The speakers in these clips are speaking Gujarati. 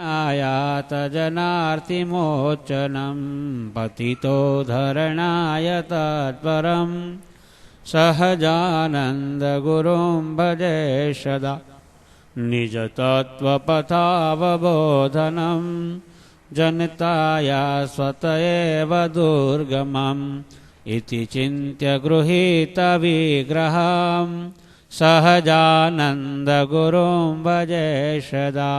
आयात जनार्तिमोचनं पतितो धरणाय तत्परं सहजानंद गुरुं भजे सदा निजतत्त्वपथावबोधनं जनताया स्वत एव दुर्गमम् इति चिन्त्य गृहीतविग्रहं सहजानंद गुरुं भजे सदा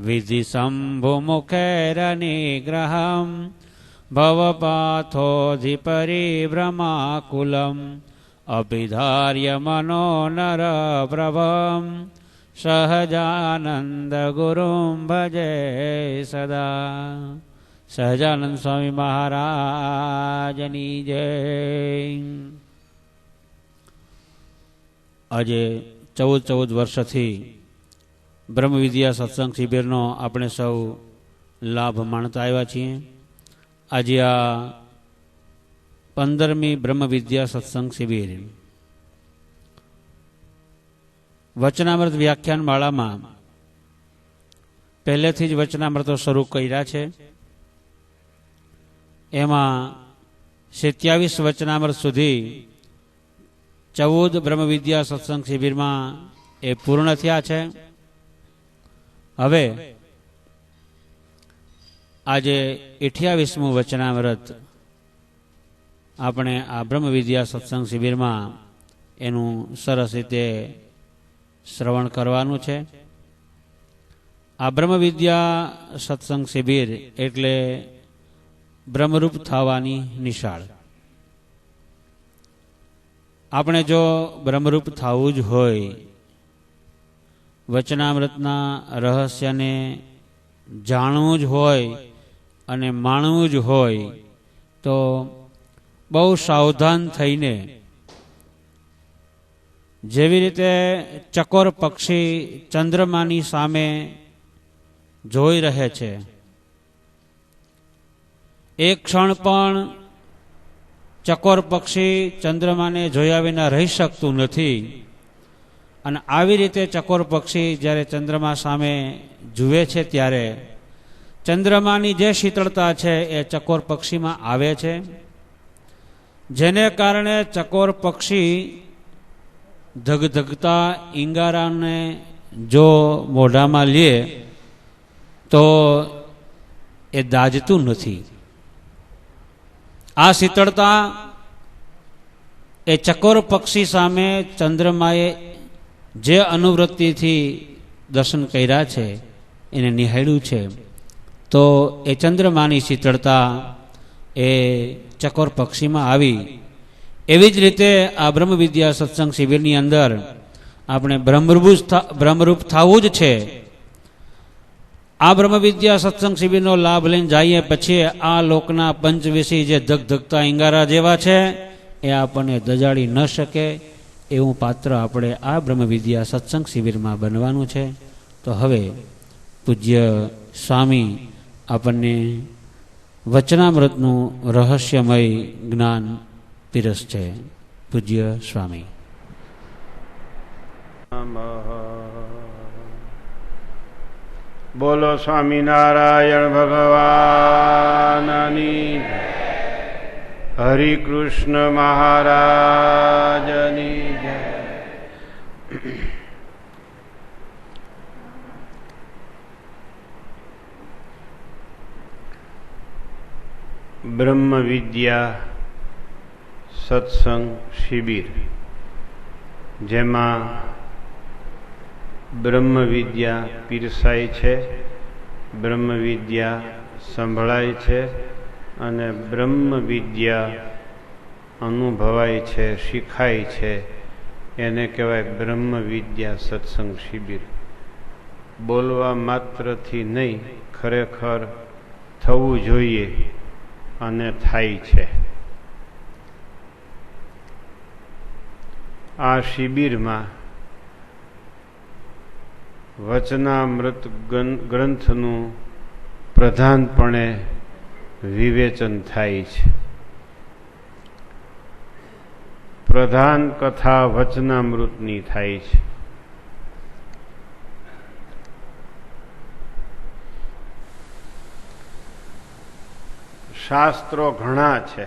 विधिशम्भुमुखैरनिग्रहं भवपाथोऽधिपरिभ्रमाकुलम् अभिधार्य मनोनरप्रभं सहजानंद गुरुं भजे सदा। સહજાનંદ સ્વામી મહારાજની જય. આજે 14 વર્ષથી બ્રહ્મવિદ્યા સત્સંગ શિબિરનો આપણે સૌ લાભ માણતા આવ્યા છીએ. આજે આ 15મી બ્રહ્મવિદ્યા સત્સંગ શિબિર વચનામૃત વ્યાખ્યાન માળામાં પહેલેથી જ વચનામૃતો શરૂ કર્યા છે. એમાં 27 વચનામૃત સુધી 14 બ્રહ્મવિદ્યા સત્સંગ શિબિરમાં એ પૂર્ણ થયા છે. હવે આજે 28મું વચનામૃત આપણે આ બ્રહ્મવિદ્યા સત્સંગ શિબિરમાં એનું સરસ રીતે શ્રવણ કરવાનું છે. આ બ્રહ્મવિદ્યા સત્સંગ શિબિર એટલે બ્રહ્મરૂપ થવાની નિશાળ. આપણે જો બ્રહ્મરૂપ થવું જ હોય, વચનામૃતના રહસ્યને જાણવું જ હોય અને માણવું જ હોય તો બહુ સાવધાન થઈને, જેવી રીતે ચકોર પક્ષી ચંદ્રમાની સામે જોઈ રહે છે, એક ક્ષણ પણ ચકોર પક્ષી ચંદ્રમાને જોયા વિના રહી શકતું નથી. અને આવી રીતે ચકોર પક્ષી જ્યારે ચંદ્રમા સામે જુએ છે ત્યારે ચંદ્રમાની જે શીતળતા છે એ ચકોર પક્ષીમાં આવે છે, જેને કારણે ચકોર પક્ષી ધગધગતા ઈંગારાને જો મોઢામાં લે તો એ દાઝતું નથી. આ શીતળતા એ ચકોર પક્ષી સામે ચંદ્રમાએ જે અનુવૃત્તિથી દર્શન કર્યા છે એને નિહાળ્યું છે, તો એ ચંદ્રમાની શીતળતા એ ચકોર પક્ષીમાં આવી. એવી જ રીતે આ બ્રહ્મવિદ્યા સત્સંગ શિબિરની અંદર આપણે બ્રહ્મરૂપ થવું જ છે. આ બ્રહ્મવિદ્યા સત્સંગ શિબિરનો લાભ લઈને જઈએ પછી આ લોકના પંચવિષી જે ધગધગતા ઈંગારા જેવા છે એ આપણને દજાડી ન શકે એવું પાત્ર આપણે આ બ્રહ્મવિદ્યા સત્સંગ શિબિરમાં બનવાનું છે. તો હવે પૂજ્ય સ્વામી આપણને વચનામૃતનું રહસ્યમય જ્ઞાન પીરસ છે. પૂજ્ય સ્વામી. બોલો સ્વામિનારાયણ ભગવાનની, હરિ કૃષ્ણ મહારાજની જય. બ્રહ્મવિદ્યા સત્સંગ શિબિર, જેમાં બ્રહ્મવિદ્યા પીરસાય છે, બ્રહ્મવિદ્યા સંભળાય છે અને બ્રહ્મવિદ્યા અનુભવાય છે, શીખાય છે, એને કહેવાય બ્રહ્મવિદ્યા સત્સંગ શિબિર. બોલવા માત્રથી નહીં, ખરેખર થવું જોઈએ અને થાય છે. આ શિબિરમાં વચનામૃત ગ્રંથનું પ્રધાનપણે વિવેચન થાય છે. પ્રધાન કથા વચનામૃતની થાય છે. શાસ્ત્રો ઘણા છે.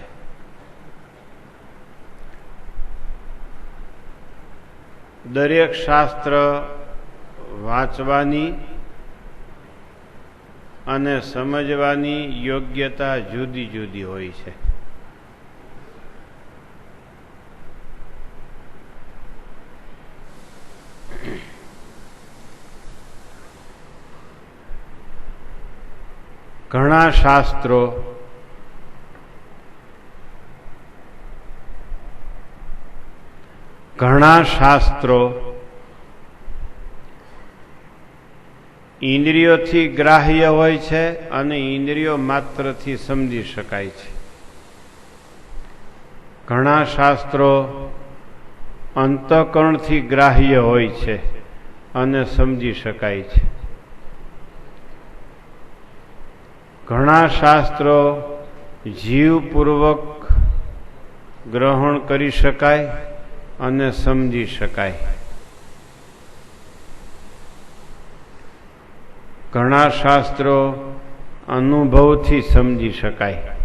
દરેક શાસ્ત્ર વાંચવાની અને સમજવાની યોગ્યતા જુદી જુદી હોય છે. ઘણા શાસ્ત્રો ઇન્દ્રિયોથી ગ્રાહ્ય હોય છે અને ઇન્દ્રિયો માત્રથી સમજી શકાય છે. ઘણા શાસ્ત્રો અંતઃકરણથી ગ્રાહ્ય હોય છે અને સમજી શકાય છે. ઘણા શાસ્ત્રો જીવપૂર્વક ગ્રહણ કરી શકાય અને સમજી શકાય. ઘણા શાસ્ત્રો અનુભવથી સમજી શકાય.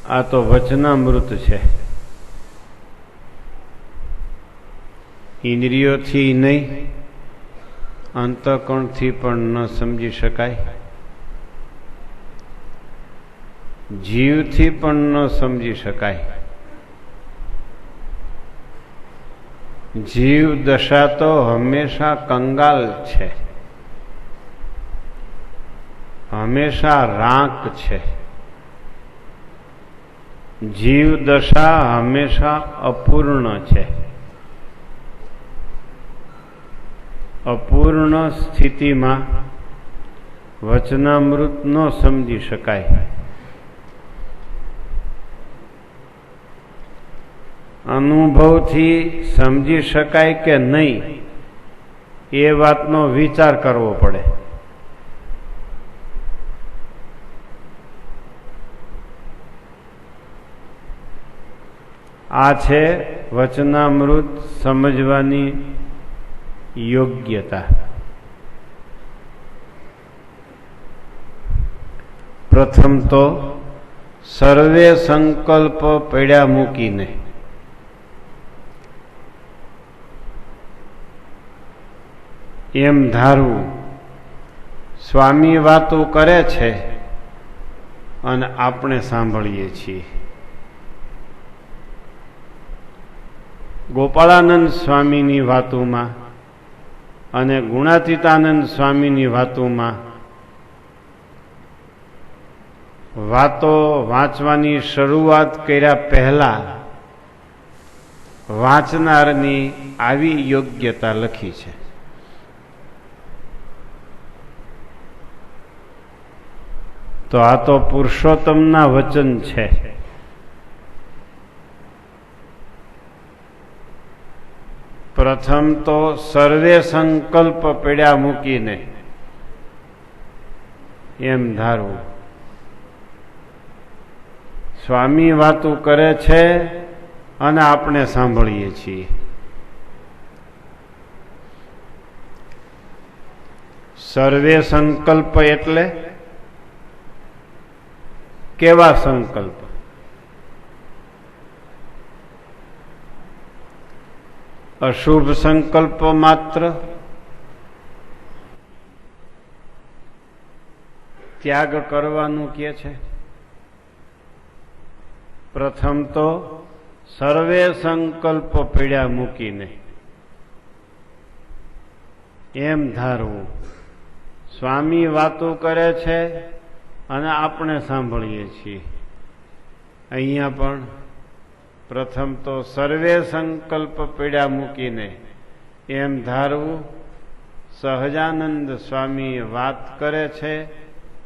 આ તો વચનામૃત છે. ઇન્દ્રિયોથી નહીં, અંતઃકરણથી પણ ન સમજી શકાય, જીવથી પણ ન સમજી શકાય. જીવ દશા તો હંમેશા કંગાલ છે, હંમેશા રાંક છે. જીવ દશા હંમેશા અપૂર્ણ છે. અપૂર્ણ સ્થિતિમાં વચનામૃત ન સમજી શકાય. અનુભવથી સમજી શકાય કે નહીં એ વાતનો વિચાર કરવો પડે. આ છે વચનામૃત સમજવાની યોગ્યતા. પ્રથમ તો સર્વે સંકલ્પ પડ્યા મૂકીને એમ ધારવું સ્વામી વાતો કરે છે અને આપણે સાંભળીએ છીએ. ગોપાળાનંદ સ્વામીની વાતોમાં અને ગુણાતીતાનંદ સ્વામીની વાતોમાં વાતો વાંચવાની શરૂઆત કર્યા પહેલા વાંચનારની આવી યોગ્યતા લખી છે. તો આ તો પુરુષોત્તમના વચન છે. પ્રથમ તો સર્વે સંકલ્પ પડ્યા મૂકીને એમ ધારવું સ્વામી વાતો કરે છે અને આપણે સાંભળીએ છીએ. સર્વે સંકલ્પ એટલે કેવા સંકલ્પ? અશુભ સંકલ્પ માત્ર, ત્યાગ કરવાનું કે છે. પ્રથમ તો સર્વે સંકલ્પ પીડ્યા મૂકીને એમ ધારવું સ્વામી વાતો કરે છે અને આપણે સાંભળીએ છીએ. અહીંયા પણ પ્રથમ તો સર્વે સંકલ્પ પીડ્યા મૂકીને એમ ધારવું સહજાનંદ સ્વામી વાત કરે છે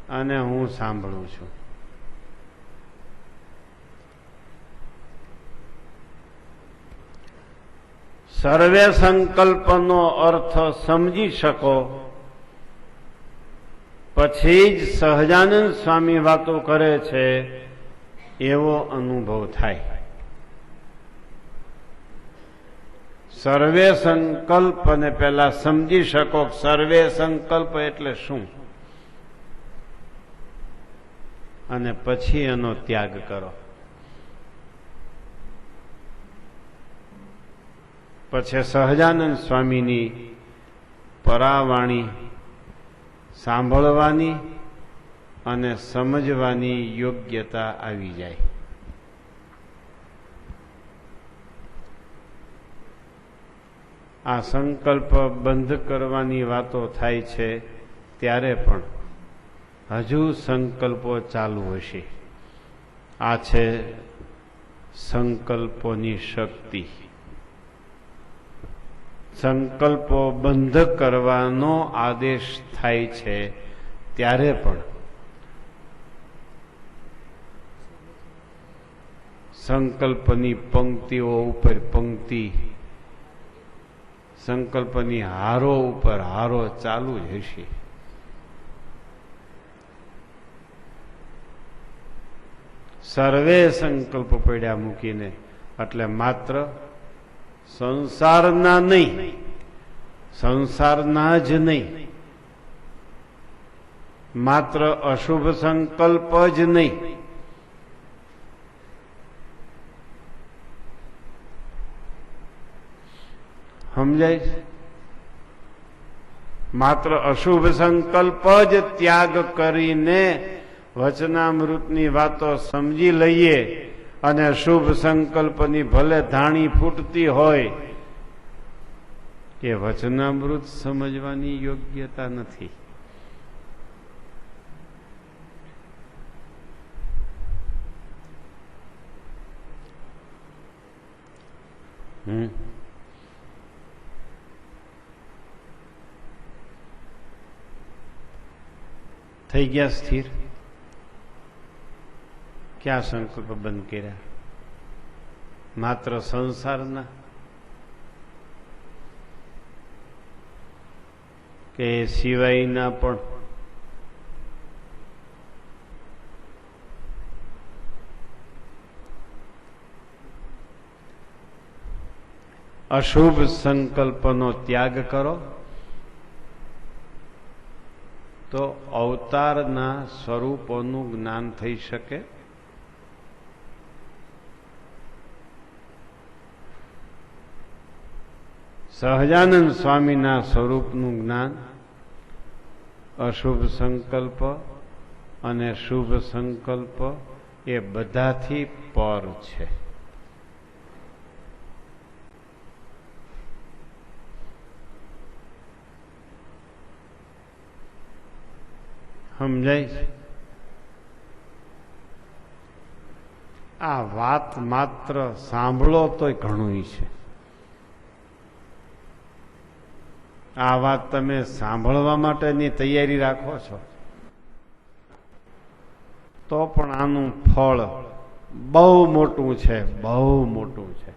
અને હું સાંભળું છું. સર્વે સંકલ્પનો અર્થ સમજી શકો પછી જ સહજાનંદ સ્વામી વાતો કરે છે એવો અનુભવ થાય. સર્વે સંકલ્પને પહેલા સમજી શકો સર્વે સંકલ્પ એટલે શું. અને પછી એનો ત્યાગ કરો. પછી સહજાનંદ સ્વામીની પરાવાણી સાંભળવાની અને સમજવાની યોગ્યતા આવી જાય. આ સંકલ્પ બંધ કરવાની વાતો થાય છે ત્યારે પણ હજુ સંકલ્પો ચાલુ હશે. આ છે સંકલ્પોની શક્તિ. સંકલ્પો બંધ કરવાનો આદેશ થાય છે ત્યારે પણ સંકલ્પની પંક્તિઓ ઉપર પંક્તિ, સંકલ્પની હારો ઉપર હારો ચાલુ જ હશે. સર્વે સંકલ્પ પડ્યા મૂકીને, એટલે માત્ર સંસારના નહીં, સંસારના જ નહીં, માત્ર અશુભ સંકલ્પ જ નહીં, સમજાય? માત્ર અશુભ સંકલ્પ જ ત્યાગ કરીને વચનામૃતની વાતો સમજી લઈએ અને શુભ સંકલ્પની ભલે ધાણી ફૂટતી હોય, એ વચનામૃત સમજવાની યોગ્યતા નથી. થઈ ગયા સ્થિર? ક્યાં સંકલ્પ બંધ કર્યા? માત્ર સંસારના કે સિવાયના પણ? અશુભ સંકલ્પનો ત્યાગ કરો તો અવતારના સ્વરૂપોનું જ્ઞાન થઈ શકે. સહજાનંદ સ્વામીના સ્વરૂપનું જ્ઞાન અશુભ સંકલ્પ અને શુભ સંકલ્પ એ બધાથી પર છે. સમજાય? આ વાત માત્ર સાંભળો તોય ઘણું છે. આ વાત તમે સાંભળવા માટેની તૈયારી રાખો છો તો પણ આનું ફળ બહુ મોટું છે, બહુ મોટું છે.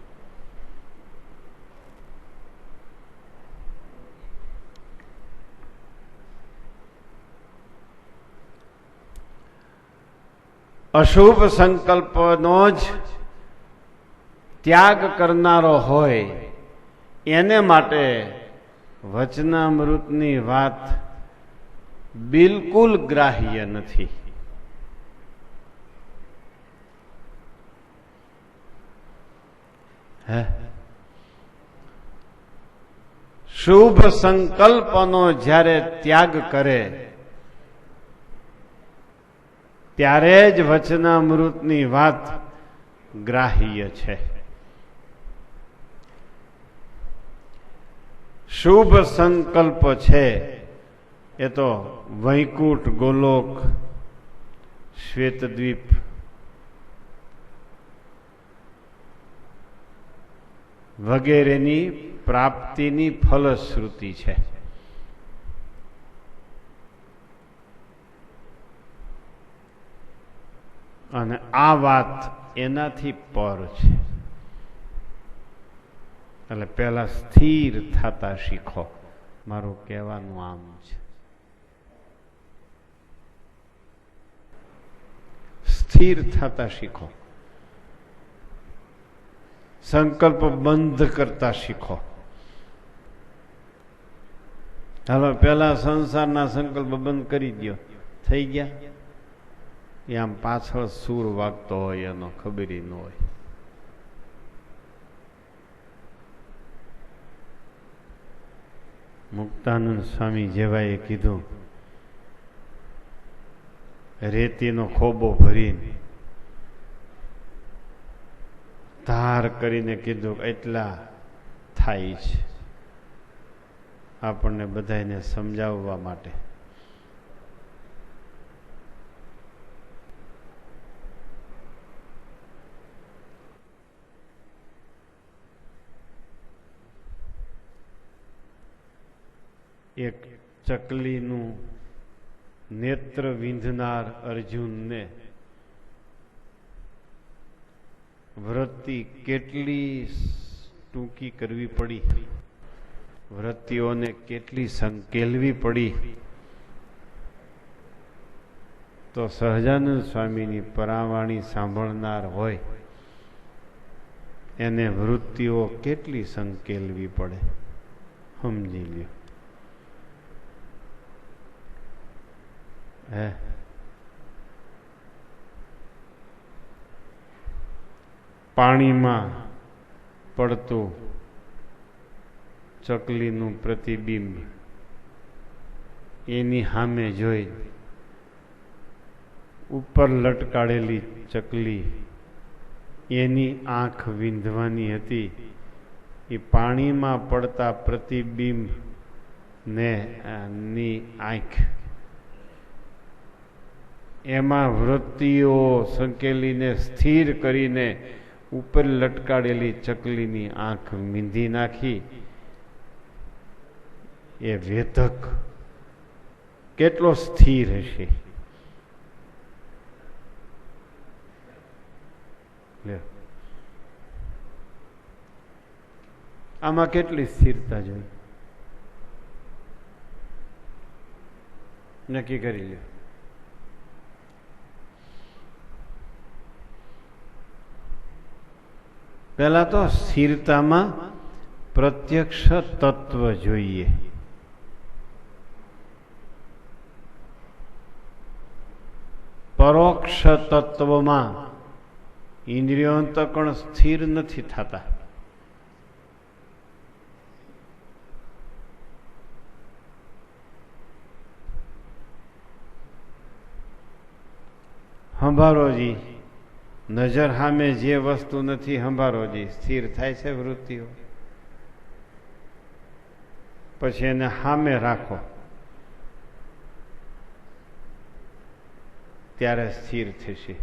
અશુભ સંકલ્પનો જ ત્યાગ કરનારો હોય એને માટે વચનામૃતની વાત બિલકુલ ગ્રાહ્ય નથી. શુભ સંકલ્પનો જ્યારે ત્યાગ કરે ત્યારે જ વચનામૃતની વાત ગ્રાહ્ય છે. શુભ સંકલ્પ છે એ તો વૈકુંઠ, ગોલોક, શ્વેતદ્વીપ, વગેરેની પ્રાપ્તિની ફલશ્રુતિ છે. અને આ વાત એનાથી પર છે. એટલે પહેલા સ્થિર થતા શીખો. મારું કહેવાનું આમ છે, સ્થિર થતા શીખો. સંકલ્પ બંધ કરતા શીખો. હવે પહેલા સંસારના સંકલ્પ બંધ કરી દો, થઈ ગયા. એ આમ પાછળ સૂર વાગતો હોય એનો ખબર ન હોય. મુક્તાનંદ સ્વામી જેવાએ કીધું, રેતીનો ખોબો ભરીને ધાર કરીને કીધું એટલા થાય છે, આપણને બધાને સમજાવવા માટે. એક ચકલીનું નેત્ર વિંધનાર અર્જુનને વૃત્તિ કેટલી ટૂંકી કરવી પડી, વૃત્તિઓને કેટલી સંકેલવી પડી, તો સહજાનંદ સ્વામીની પરાવાણી સાંભળનાર હોય એને વૃત્તિઓ કેટલી સંકેલવી પડે સમજી લ્યો. પાણીમાં પડતું ચકલીનું પ્રતિબિંબ એની સામે જોઈ ઉપર લટકાડેલી ચકલી એની આંખ વીંધવાની હતી. એ પાણીમાં પડતા પ્રતિબિંબ ને ની આંખ એમાં વૃત્તિઓ સંકેલીને સ્થિર કરીને ઉપર લટકાડેલી ચકલીની આંખ મીંધી નાખી. એ વેધક કેટલો સ્થિર હશે. આમાં કેટલી સ્થિરતા જોઈ નક્કી કરી લે. પહેલા તો સ્થિરતામાં પ્રત્યક્ષ તત્વ જોઈએ. પરોક્ષ તત્વમાં ઇન્દ્રિયોંતકણ સ્થિર નથી થતા. સંભાળોજી, નજર સામે જે વસ્તુ નથી સંભાળોજી, સ્થિર થાય છે વૃત્તિઓ. પછી એને સામે રાખો ત્યારે સ્થિર થશે.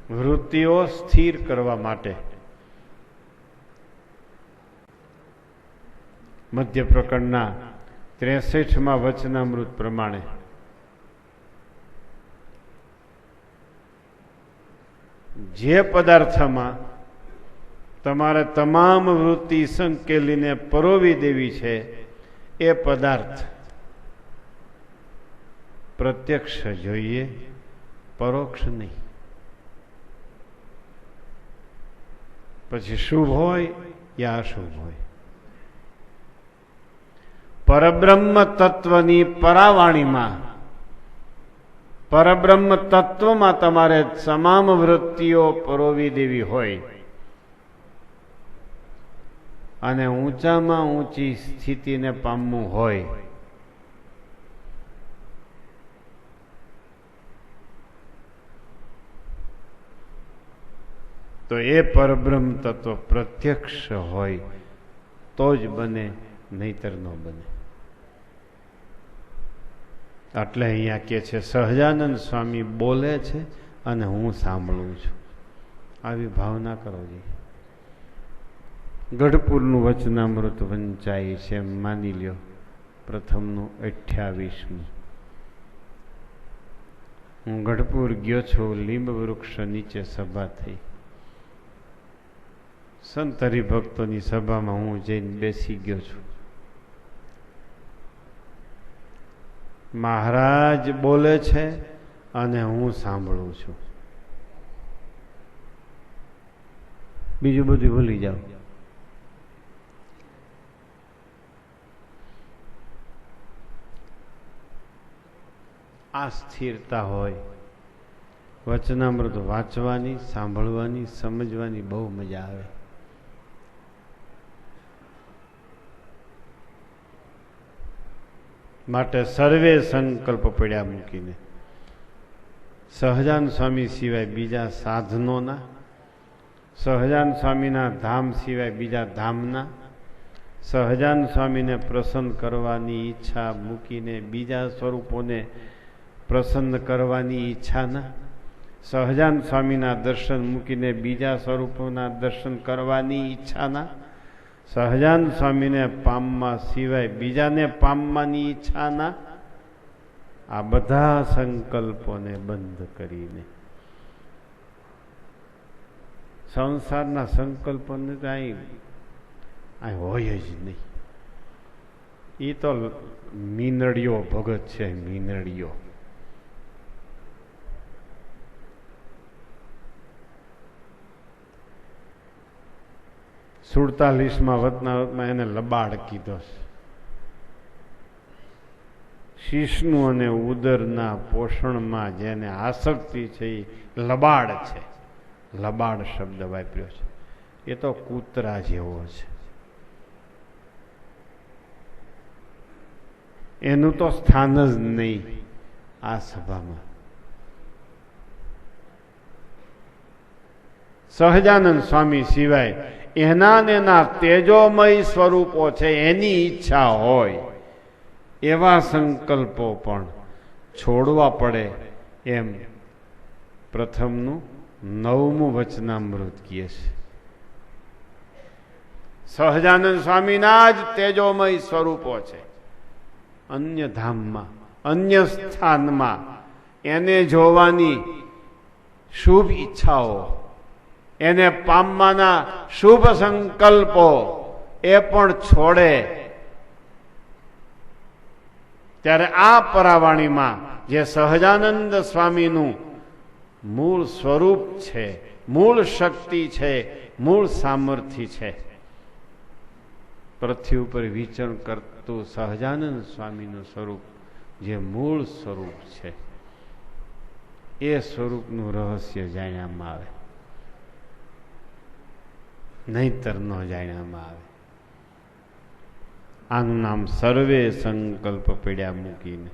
વૃત્તિઓ સ્થિર કરવા માટે મધ્ય પ્રકરણના 63માં વચનામૃત પ્રમાણે જે પદાર્થમાં તમારે તમામ વૃત્તિ સંકેલીને પરોવી દેવી છે એ પદાર્થ પ્રત્યક્ષ જોઈએ, પરોક્ષ નહીં. પછી શુભ હોય યા અશુભ હોય. પરબ્રહ્મ તત્વની પરાવાણીમાં પરબ્રહ્મ તત્વમાં તમારે તમામ વૃત્તિઓ પરોવી દેવી હોય અને ઊંચામાં ઊંચી સ્થિતિને પામવું હોય તો એ પરબ્રહ્મ તત્વ પ્રત્યક્ષ હોય તો જ બને, નહીતર ન બને. એટલે અહીંયા કે છે સહજાનંદ સ્વામી બોલે છે અને હું સાંભળું છું. આવી ભાવના કરો જી. ગઢપુરનું વચનામૃત વંચાય છે માની લ્યો, પ્રથમનું 28મું. હું ગઢપુર ગયો છું, લીંબ વૃક્ષ નીચે સભા થઈ. સંત હરિભક્તોની સભામાં હું જઈને બેસી ગયો છું. મહારાજ બોલે છે અને હું સાંભળું છું. બીજું બધું ભૂલી જાઓ. આ સ્થિરતા હોય, વચનામૃત વાંચવાની, સાંભળવાની, સમજવાની બહુ મજા આવે. માટે સર્વે સંકલ્પ પડ્યા મૂકીને સહજાન સ્વામી સિવાય બીજા સાધનોના, સહજાન સ્વામીના ધામ સિવાય બીજા ધામના, સહજાન સ્વામીને પ્રસન્ન કરવાની ઈચ્છા મૂકીને બીજા સ્વરૂપોને પ્રસન્ન કરવાની ઈચ્છાના, સહજાન સ્વામીના દર્શન મૂકીને બીજા સ્વરૂપોના દર્શન કરવાની ઈચ્છાના, સહજાન સ્વામીને પામવા સિવાય બીજાને પામવાની ઈચ્છાના, આ બધા સંકલ્પોને બંધ કરીને સંસારના સંકલ્પોને તો અહીં હોય જ નહીં. એ તો મીનડીઓ ભગત છે, મીનડીઓ. સુડતાલીસમાં વતનાવતમાં એને લબાડ કીધો છે. શીશનું અને ઉદરના પોષણમાં જેને આસક્તિ છે એ લબાડ છે. લબાડ શબ્દ વાપર્યો છે. એ તો કૂતરા જેવો છે. એનું તો સ્થાન જ નહીં આ સભામાં. સહજાનંદ સ્વામી સિવાય એના તેજોમય સ્વરૂપો છે એની ઈચ્છા હોય એવા સંકલ્પો પણ છોડવા પડે એમ પ્રથમનું 9મું વચનામૃત કહે છે. સહજાનંદ સ્વામીના જ તેજોમય સ્વરૂપો છે. અન્ય ધામમાં, અન્ય સ્થાનમાં એને જોવાની શુભ ઈચ્છાઓ, એને પામવાના શુભ સંકલ્પો એ પણ છોડે. ત્યારે આ પરાવાણીમાં જે સહજાનંદ સ્વામીનું મૂળ સ્વરૂપ છે, મૂળ શક્તિ છે, મૂળ સામર્થ્ય છે, પૃથ્વી ઉપર વિચરણ કરતું સહજાનંદ સ્વામીનું સ્વરૂપ જે મૂળ સ્વરૂપ છે એ સ્વરૂપનું રહસ્ય જાણ્યામાં આવે, નહીતર ન જાણ્યામાં આવે. આનું નામ સર્વે સંકલ્પ પડ્યા મૂકીને.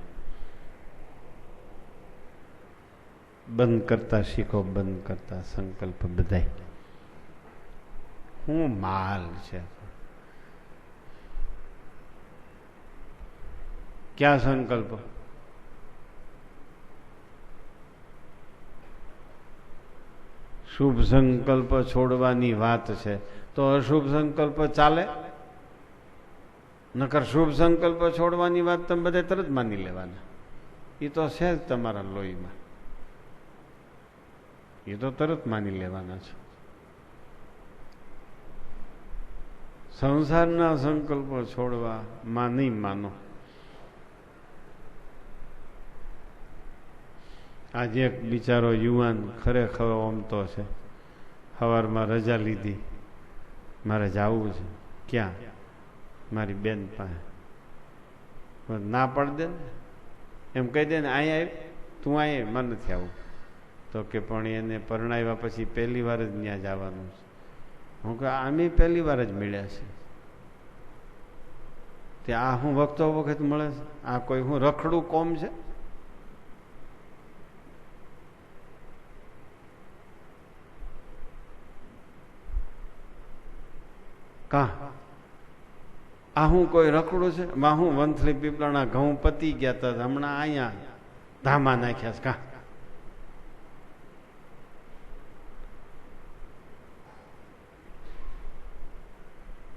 બંધ કરતા શીખો, બંધ કરતા સંકલ્પ બધાય. હું માલ છે. ક્યાં સંકલ્પ? શુભ સંકલ્પ છોડવાની વાત છે તો અશુભ સંકલ્પ ચાલે? નકર શુભ સંકલ્પ છોડવાની વાત તમે બધે તરત માની લેવાના. એ તો છે જ તમારા લોહીમાં, એ તો તરત માની લેવાના છે. સંસારના સંકલ્પો છોડવા માં નહીં માનો. આજે એક બિચારો યુવાન ખરેખર ઓમતો છે. સવારમાં રજા લીધી, મારે જવું છે. ક્યાં? મારી બેન પાસે. ના પાડ દે ને, એમ કહી દે ને અહીંયા આવી, તું અહીંયા મને નથી આવું. તો કે પણ એને પરણાવ્યા પછી પહેલી વાર જ ત્યાં જવાનું છે. હું કે આમે પહેલી વાર જ મળ્યા છે. તે આ હું વખતો વખત મળે છે? આ કોઈ હું રખડું કોમ છે? કા આ હું કોઈ રખડું છે? માં હું વંથલી પીપળાના ઘઉં પતી ગયા હતા, હમણાં અહીંયા ધામા નાખ્યા છે. કા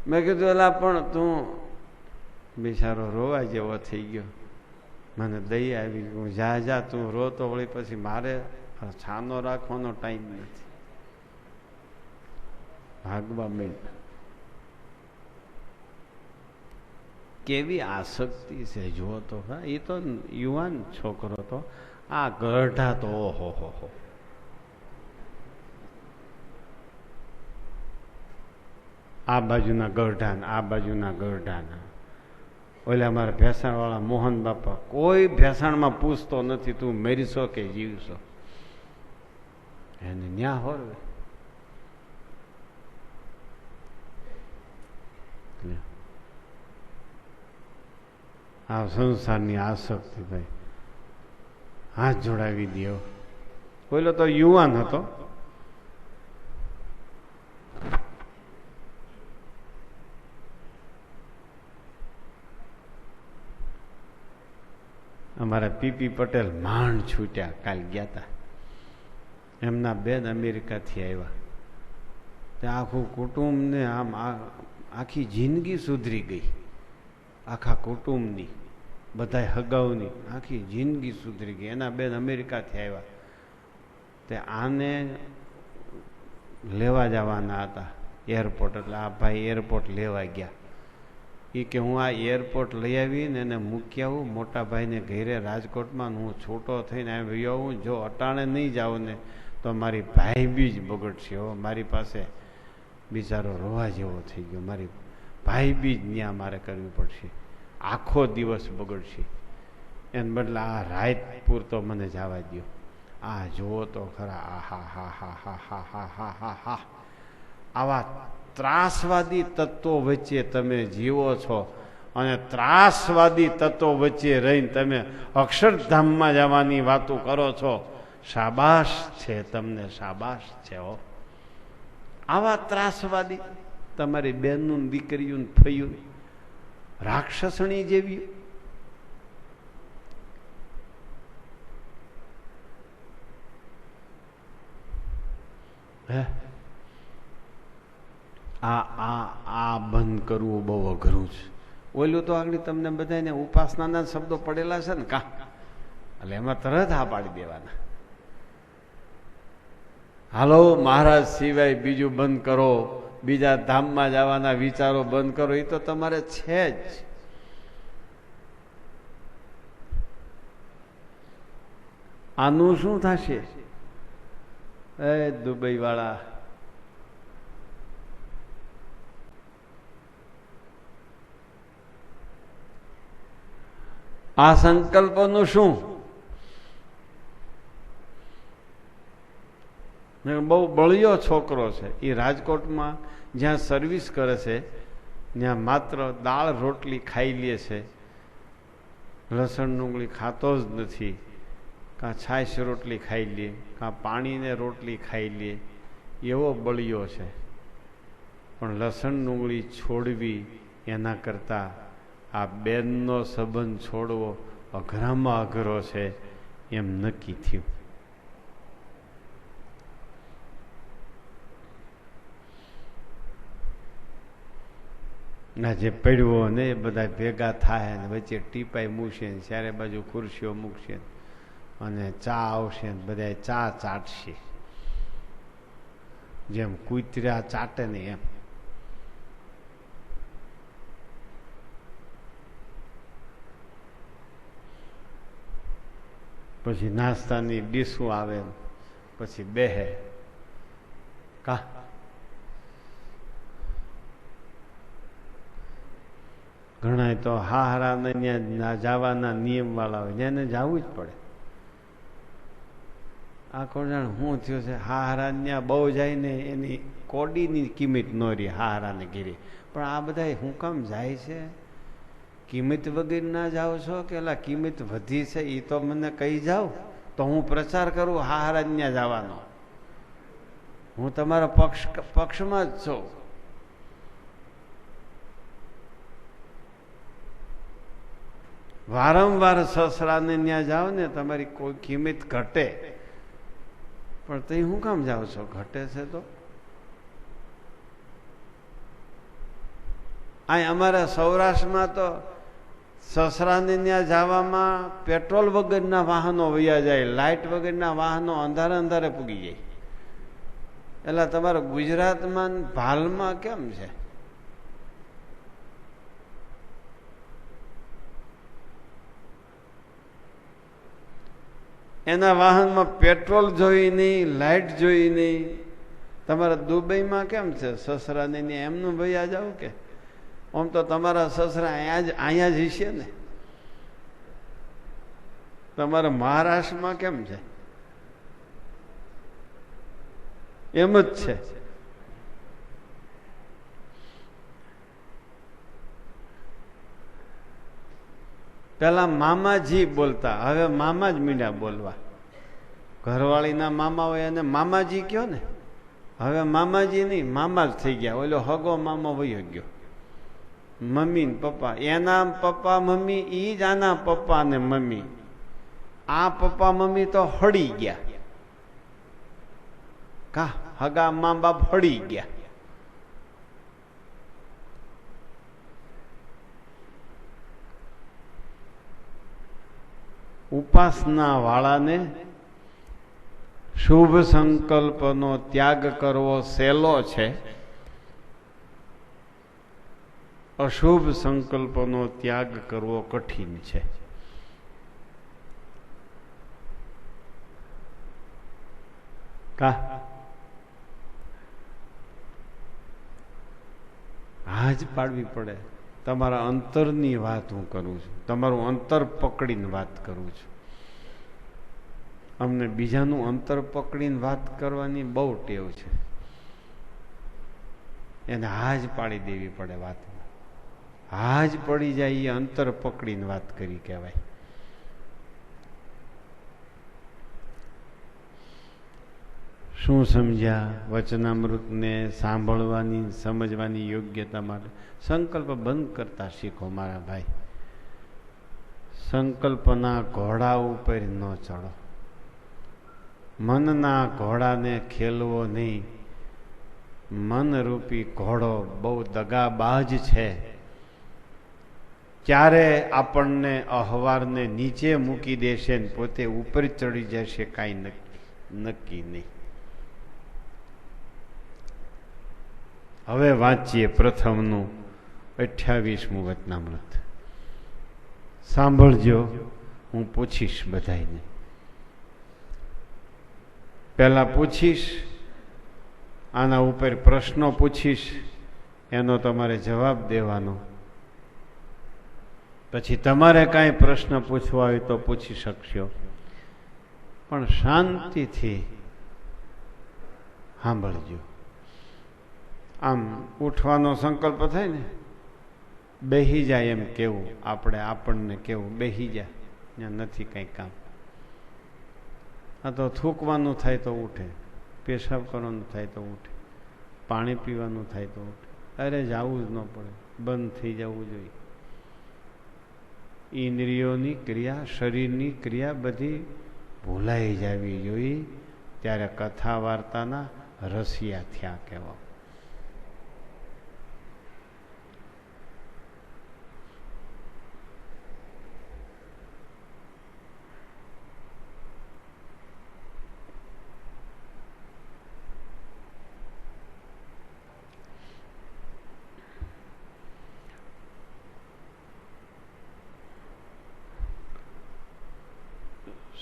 મેં કીધું એલા પણ તું બિચારો રોવા જેવો થઈ ગયો. મને દઈ આવી, હું જા તું રો તો વળી પછી મારે છાનો રાખવાનો ટાઈમ નથી. ભાગવા માંડ. કેવી આસક્તિ છે જુઓ તો. હા, એ તો યુવાન છોકરો તો. આ ગઢા તો ઓહો હો. આ બાજુના ગઢાન, આ બાજુના ગઢાના. ઓલા અમારા ભેસાણવાળા મોહન બાપા કોઈ ભેસાણમાં પૂછતો નથી તું મરીશો કે જીવશો, એને ન્યા હોરવે. આ સંસારની આસક્તિ ભાઈ હાથ જોડાવી દો. પેલો તો યુવાન હતો, અમારા પીપી પટેલ માંડ છૂટ્યા, કાલ ગયા હતા. એમના બેન અમેરિકાથી આવ્યા, ત્યાં આખું કુટુંબને આમ આખી જિંદગી સુધરી ગઈ, આખા કુટુંબની, બધા હગાઉની આખી જિંદગી સુધરી ગઈ. એના બેન અમેરિકાથી આવ્યા, તે આને લેવા જવાના હતા એરપોર્ટ, એટલે આ ભાઈ એરપોર્ટ લેવા ગયા. એ કે હું આ એરપોર્ટ લઈ આવીને એને મૂકી આવું મોટા ભાઈને ઘરે રાજકોટમાં, હું છૂટો થઈને આવી આવું. જો અટાણે નહીં જાઉં ને તો મારી ભાઈ બી જ બગડશે. હો મારી પાસે બિચારો રોવા જેવો થઈ ગયો, મારી ભાઈ બી જ ન્યા મારે કરવી પડશે, આખો દિવસ બગડશે. એને બદલે આ રાત પૂરતો મને જવા દો. આ જુઓ તો ખરા, આ હા હા હા હા હા હા હા હા હા, આવા ત્રાસવાદી તત્વો વચ્ચે તમે જીવો છો અને ત્રાસવાદી તત્વો વચ્ચે રહીને તમે અક્ષરધામમાં જવાની વાતો કરો છો. શાબાશ છે તમને, શાબાશ છે. હો આવા ત્રાસવાદી તમારી બહેનનું દીકરીયું થયું રાક્ષસણી જેવી. હે આ બંધ કરવું બહુ અઘરું છે. ઓલું તો આગળ તમને બધાને ઉપાસનાના શબ્દો પડેલા છે ને કા, એટલે એમાં તરત હા પાડી દેવાના. હાલો મહારાજ સિવાય બીજું બંધ કરો, બીજા ધામમાં જવાના વિચારો બંધ કરો, એ તો તમારે છે જ. આનું શું થશે? એ દુબઈ વાળા આ સંકલ્પનું શું? બહુ બળિયો છોકરો છે. એ રાજકોટમાં જ્યાં સર્વિસ કરે છે ત્યાં માત્ર દાળ રોટલી ખાઈ લે છે, લસણ ડુંગળી ખાતો જ નથી. કાં છાશ રોટલી ખાઈ લે, કાં પાણીને રોટલી ખાઈ લે, એવો બળિયો છે. પણ લસણ ડુંગળી છોડવી એના કરતાં આ બેનનો સંબંધ છોડવો અઘરામાં અઘરો છે એમ નક્કી થયું. ના જે પડવો ને એ બધા ભેગા થાય ને વચ્ચે ટીપાઈ મૂકશે ને ચારે બાજુ ખુરશીઓ મૂકશે અને ચા આવશે ને બધા ચા ચાટશે, જેમ કૂતરા ચાટે ને એમ. પછી નાસ્તાની ડીશું આવે, પછી બેહે કા. ઘણા તો હારાને ત્યાં જવાના નિયમ વાળા હોય, એને જવું જ પડે. આ કોણ જાણે શું થયું છે, હારા ત્યાં બહુ જાય ને એની કોડીની કિંમત ન રહી હારાને ઘીરે. પણ આ બધા હું કામ જાય છે? કિંમત વગર ના જાઓ છો કે એલા કિંમત વધી છે એ તો મને કહી જાઓ તો હું પ્રચાર કરું હારા ત્યાં જવાનો. હું તમારા પક્ષમાં જ છું. વારંવાર સસરાને ત્યાં જાઓ ને તમારી કોઈ કિંમત ઘટે, પણ તઈ હું કામ જાઓ છો? ઘટે છે તો અહીં અમારા સૌરાષ્ટ્રમાં તો સસરાને ત્યાં જવામાં પેટ્રોલ વગરના વાહનો વયા જાય, લાઇટ વગરના વાહનો અંધારે અંધારે પૂગી જાય. એટલે તમારા ગુજરાતમાં ભાલમાં કેમ છે? એના વાહનમાં પેટ્રોલ જોઈ નહીં, લાઇટ જોઈ નહીં. તમારા દુબઈમાં કેમ છે? સસરાને એમનું ભૈયા જાવ કે આમ તો તમારા સસરા અહીંયા જ હશે ને. તમારા મહારાષ્ટ્રમાં કેમ છે? એમ જ છે. પેલા મામાજી બોલતા, હવે મામા જ મીંડા બોલવા. ઘરવાળીના મામા હોય એને મામાજી કયો ને. હવે મામાજી નહીં, મામા જ થઈ ગયા. ઓલો હગો મામા વયો ગયો. મમ્મી ને પપ્પા, એના પપ્પા મમ્મી ઈ જ આના પપ્પા ને મમ્મી. આ પપ્પા મમ્મી તો હળી ગયા. કા હગા મા બાપ હળી ગયા. ઉપાસના વાળાને શુભ સંકલ્પનો ત્યાગ કરવો સહેલો છે, અશુભ સંકલ્પનો ત્યાગ કરવો કઠિન છે. કા હાજ પાડવી પડે. તમારા અંતરની વાત હું કરું છું, તમારું અંતર પકડીને વાત કરું છું. અમને બીજાનું અંતર પકડીને વાત કરવાની બહુ ટેવ છે. એને હાજ પાડી દેવી પડે વાતમાં. હાજ પડી જાય એ અંતર પકડીને વાત કરી કહેવાય. શું સમજ્યા? વચનામૃતને સાંભળવાની સમજવાની યોગ્યતા માટે સંકલ્પ બંધ કરતા શીખો મારા ભાઈ. સંકલ્પના ઘોડા ઉપર ન ચડો. મનના ઘોડાને ખેલવો નહીં. મનરૂપી ઘોડો બહુ દગાબાજ છે. ક્યારે આપણને અહવારને નીચે મૂકી દેશે ને પોતે ઉપર ચડી જશે કાંઈ નક્કી નહીં. હવે વાંચીએ પ્રથમનું 28મું વચનામૃત. સાંભળજો, હું પૂછીશ બધાને. પહેલા પૂછીશ, આના ઉપર પ્રશ્નો પૂછીશ, એનો તમારે જવાબ દેવાનો. પછી તમારે કાંઈ પ્રશ્ન પૂછવા હોય તો પૂછી શકશો, પણ શાંતિથી સાંભળજો. આમ ઉઠવાનો સંકલ્પ થાય ને, બેહી જાય એમ કેવું, આપણને કેવું બેહી જાય, ત્યાં નથી કંઈ કામ. આ તો થૂકવાનું થાય તો ઉઠે, પેશાબ કરવાનું થાય તો ઉઠે, પાણી પીવાનું થાય તો ઉઠે. અરે જવું જ ન પડે, બંધ થઈ જવું જોઈએ. ઇન્દ્રિયોની ક્રિયા, શરીરની ક્રિયા બધી ભૂલાઈ જવી જોઈએ. ત્યારે કથા વાર્તાના રસિયા થયા કહેવા.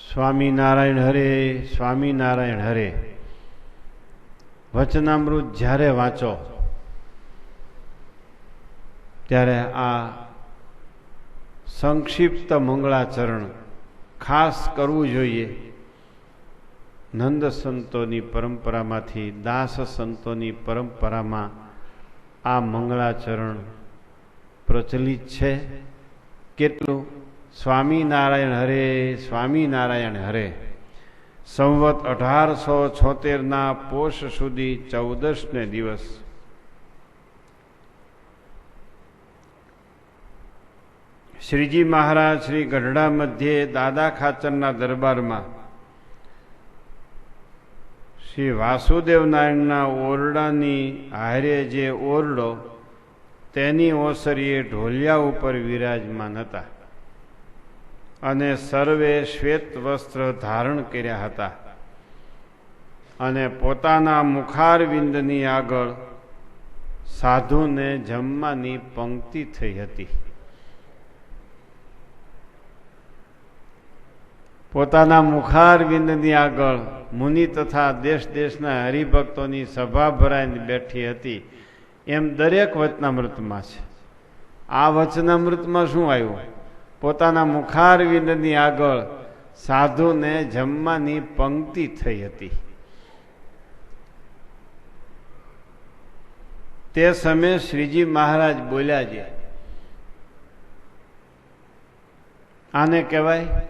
સ્વામિનારાયણ હરે, સ્વામિનારાયણ હરે. વચનામૃત જ્યારે વાંચો ત્યારે આ સંક્ષિપ્ત મંગળાચરણ ખાસ કરવું જોઈએ. નંદ સંતોની પરંપરામાંથી, દાસ સંતોની પરંપરામાં આ મંગળાચરણ પ્રચલિત છે. કેટલું? સ્વામિનારાયણ હરે, સ્વામિનારાયણ હરે. સંવત 1876ના પોષ સુધી 14ને દિવસ શ્રીજી મહારાજ શ્રી ગઢડા મધ્યે દાદા ખાચરના દરબારમાં શ્રી વાસુદેવ નારાયણના ઓરડાની હારે જે ઓરડો, તેની ઓસરીએ ઢોલિયા ઉપર વિરાજમાન હતા અને સર્વે શ્વેત વસ્ત્ર ધારણ કર્યા હતા અને પોતાના મુખારવિંદની આગળ સાધુને જમવાની પંક્તિ થઈ હતી. પોતાના મુખારવિંદની આગળ મુનિ તથા દેશ દેશના હરિભક્તોની સભા ભરાઈને બેઠી હતી. એમ દરેક વચનામૃતમાં છે. આ વચનામૃતમાં શું આવ્યું? પોતાના મુખારવિંદની આગળ સાધુને જમવાની પંક્તિ થઈ હતી. તે સમયે શ્રીજી મહારાજ બોલ્યા છે, આને કહેવાય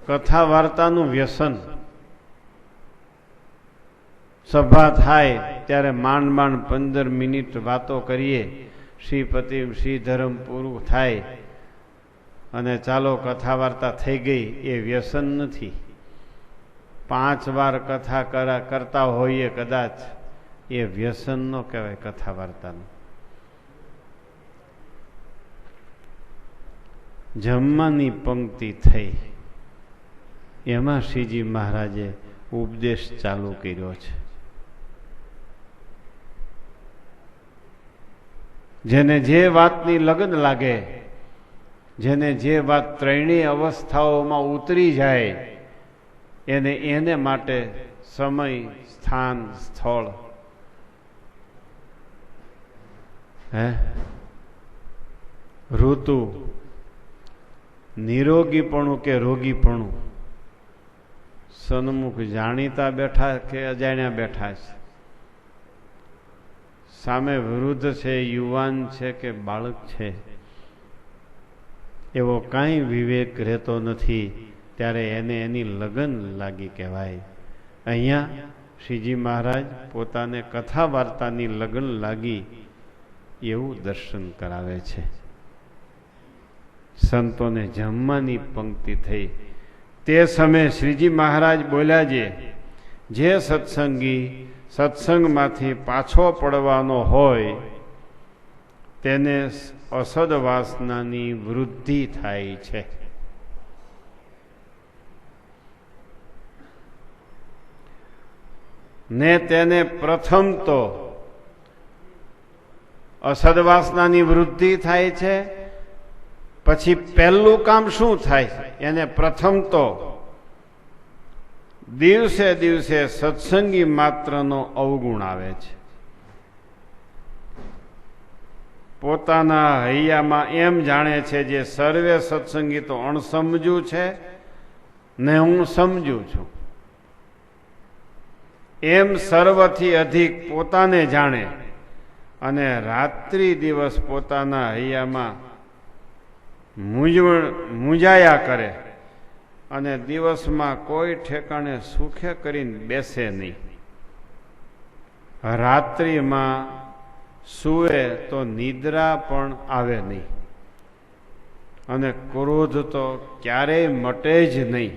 કથા વાર્તાનું વ્યસન. સભા થાય ત્યારે માંડ માંડ 15 મિનિટ વાતો કરીએ, શ્રીપતિ શ્રીધરમ પૂરું થાય અને ચાલો કથા વાર્તા થઈ ગઈ. એ વ્યસન નથી. 5 વાર કથા કરતા હોઈએ કદાચ, એ વ્યસન નો કહેવાય કથા વાર્તાનું. જમવાની પંક્તિ થઈ, એમાં શ્રીજી મહારાજે ઉપદેશ ચાલુ કર્યો છે. જેને જે વાતની લગન લાગે, જેને જે વાત ત્રણેય અવસ્થાઓમાં ઉતરી જાય, એને માટે સમય, સ્થાન, સ્થળ, ઋતુ, નિરોગીપણું કે રોગીપણું, સન્મુખ જાણીતા બેઠા કે અજાણ્યા બેઠા છે, સામે વૃદ્ધ છે, યુવાન છે કે બાળક છે, એવો કાંઈ વિવેક રહેતો નથી. ત્યારે એને એની લગન લાગી કહેવાય. અહીંયા શ્રીજી મહારાજ પોતાને કથા વાર્તાની લગન લાગી એવું દર્શન કરાવે છે. સંતોને જમવાની પંક્તિ થઈ. તે સમયે શ્રીજી મહારાજ બોલ્યા, જે સત્સંગી સત્સંગમાંથી પાછો પડવાનો હોય તેને અસદ વાસનાની વૃદ્ધિ થાય છે. ને તેને પ્રથમ તો અસદ વાસનાની વૃદ્ધિ થાય છે. પછી પહેલું કામ શું થાય? એને પ્રથમ તો દિવસે દિવસે સત્સંગી માત્રનો અવગુણ આવે છે. પોતાના હૈયામાં એમ જાણે છે જે સર્વે સત્સંગી તો અણસમજુ છે ને હું સમજુ છું, એમ સર્વથી અધિક પોતાને જાણે અને રાત્રિ દિવસ પોતાના હૈયામાં મૂંઝાયા કરે અને દિવસમાં કોઈ ઠેકાણે સુખે કરીને બેસે નહીં. રાત્રિમાં સૂવે તો નિદ્રા પણ આવે નહીં અને ક્રોધ તો ક્યારેય મટે જ નહીં.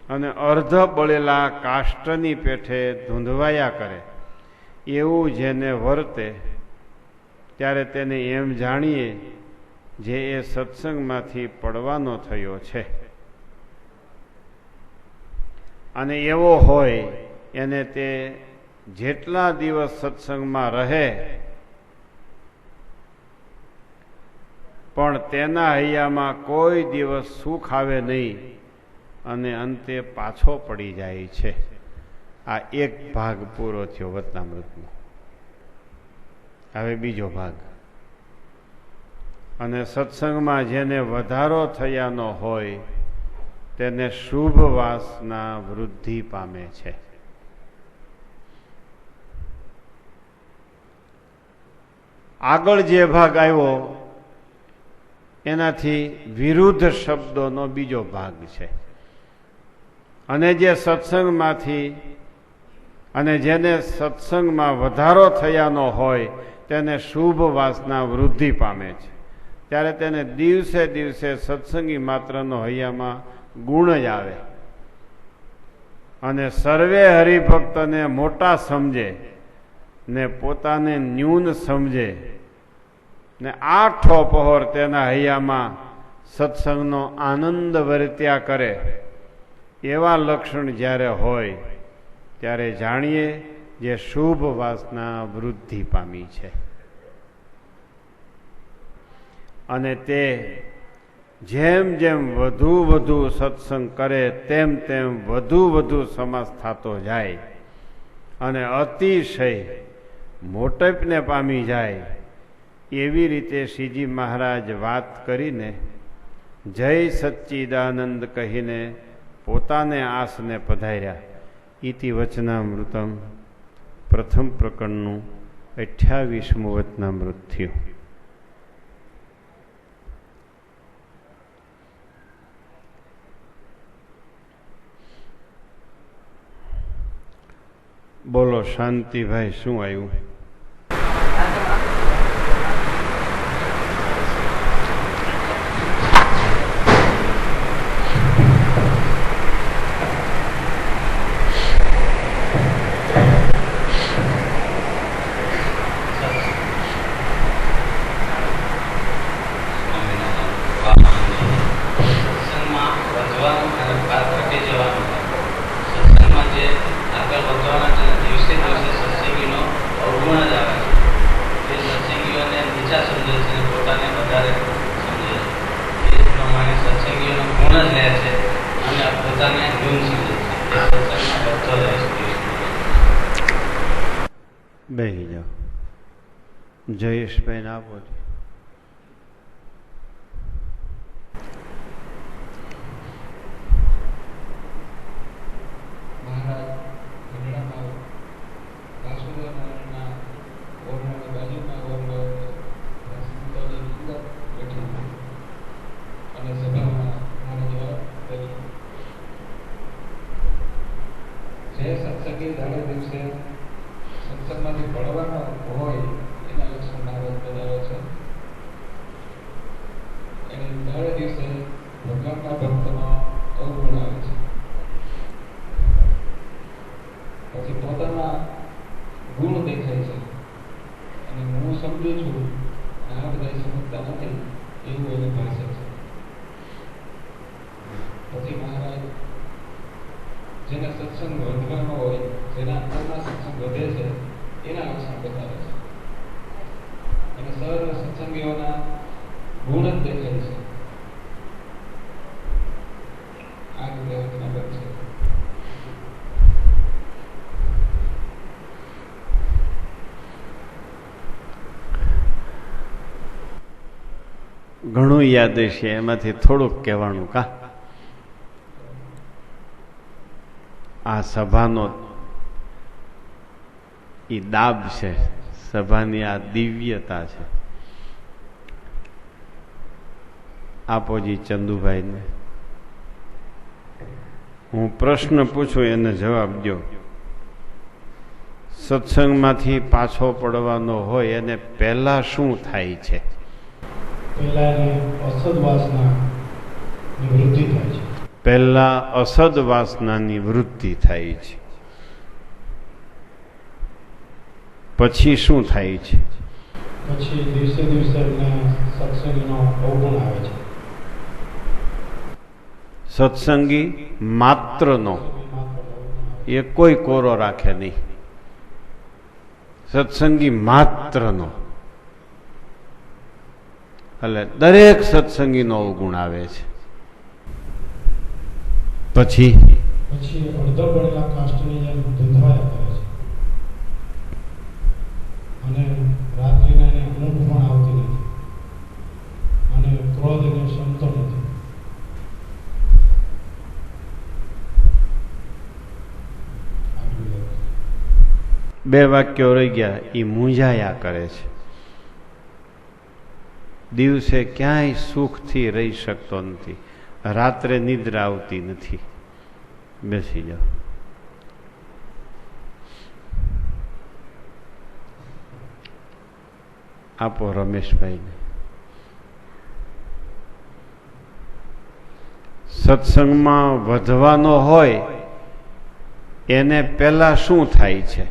અને અર્ધ બળેલા કાષ્ટની પેઠે ધૂંધવાયા કરે. એવું જેને વર્તે ત્યારે તેને એમ જાણીએ જે એ સત્સંગમાંથી પડવાનો થયો છે. અને એવો હોય એને તે જેટલા દિવસ સત્સંગમાં રહે પણ તેના હૈયામાં કોઈ દિવસ સુખ આવે નહીં અને અંતે પાછો પડી જાય છે. આ એક ભાગ પૂરો થયો વચનામૃતનો. હવે બીજો ભાગ. અને સત્સંગમાં જેને વધારો થયાનો હોય તેને શુભ વાસના વૃદ્ધિ પામે છે. આગળ જે ભાગ આવ્યો એનાથી વિરુદ્ધ શબ્દોનો બીજો ભાગ છે. અને જે સત્સંગમાંથી અને જેને સત્સંગમાં વધારો થયાનો હોય તેને શુભ વાસના વૃદ્ધિ પામે છે. ત્યારે તેને દિવસે દિવસે સત્સંગી માત્રનો હૈયામાં ગુણ જ આવે અને સર્વે હરિભક્તને મોટા સમજે ને પોતાને ન્યૂન સમજે ને આઠો પહોર તેના હૈયામાં સત્સંગનો આનંદ વર્ત્યા કરે. એવા લક્ષણ જ્યારે હોય ત્યારે જાણીએ જે શુભ વાસના વૃદ્ધિ પામી છે. અને તે જેમ જેમ વધુ વધુ સત્સંગ કરે તેમ તેમ વધુ વધુ સમાસ થતો જાય અને અતિશય મોટપને પામી જાય એવી રીતે શ્રીજી મહારાજ વાત કરીને જય સચ્ચિદાનંદ કહીને પોતાને આસને પધાર્યા. ઇતિ વચનામૃતમ પ્રથમ પ્રકરણનું 28મું વચનામૃત થયું. બોલો શાંતિભાઈ, શું આવ્યું? બેસી જાઓ. જયેશભાઈ ના આપો. ઘણું યાદ છે, એમાંથી થોડુંક કહેવાનું. કા આ સભાનો એ દાબ છે, સભાની આ દિવ્યતા છે. આપોજી ચંદુભાઈને હું પ્રશ્ન પૂછું, એને જવાબ દો. સત્સંગમાંથી પાછો પડવાનો હોય એને પહેલા શું થાય છે? પહેલા અસદ વાસનાની વૃદ્ધિ થાય છે. પછી શું થાય છે? પછી દિવસે દિવસે સત્સંગીનો અવગુણ આવે છે. સત્સંગી માત્રનો એ કોઈ કોરો રાખે નહીં. સત્સંગી માત્રનો એટલે દરેક સત્સંગીનો અવગુણ આવે છે. પછી અડધો પડેલા કાષ્ટની જેમ ધૂંધવાયા કરે છે અને રાત્રિના એને ઊંઘ પણ આવતી નથી અને ક્રોધ એને ક્ષમતો નથી. બે વાક્યો રહી ગયા. એ મૂંઝાયા કરે છે. દિવસે ક્યાંય સુખથી રહી શકતો નથી, રાત્રે નિદ્રા આવતી નથી. બેસી જાઓ. આપો રમેશભાઈને. સત્સંગમાં વધવાનો હોય એને પહેલા શું થાય છે?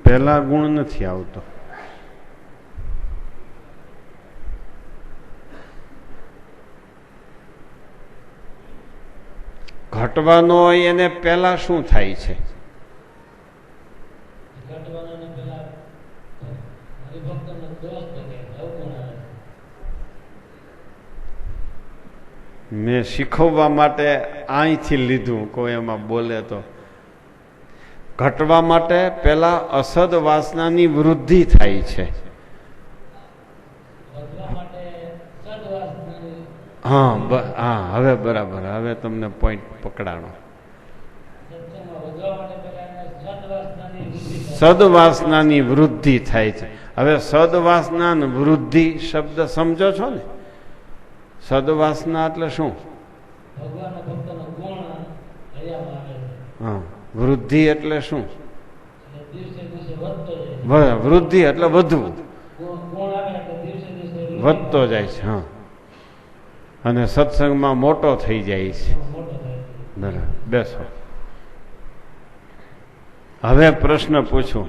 પહેલા ગુણ નથી આવતો. ઘટવાનો હોય એને પહેલા શું થાય છે? મેં શીખવવા માટે અહીંથી લીધું, કોઈ એમાં બોલે તો. ઘટવા માટે પેલા અસદ વાસનાની વૃદ્ધિ થાય છે. હા હા, હવે બરાબર, હવે તમને પોઈન્ટ પકડાણો. સદવાસનાની વૃદ્ધિ થાય છે. હવે સદવાસના વૃદ્ધિ શબ્દ સમજો છો ને? સદવાસના એટલે શું? હા, વૃદ્ધિ એટલે શું? વૃદ્ધિ એટલે વધવું, વધતો જાય છે. હા, અને સત્સંગમાં મોટો થઈ જાય છે. બરાબર, બેસો. હવે પ્રશ્ન પૂછું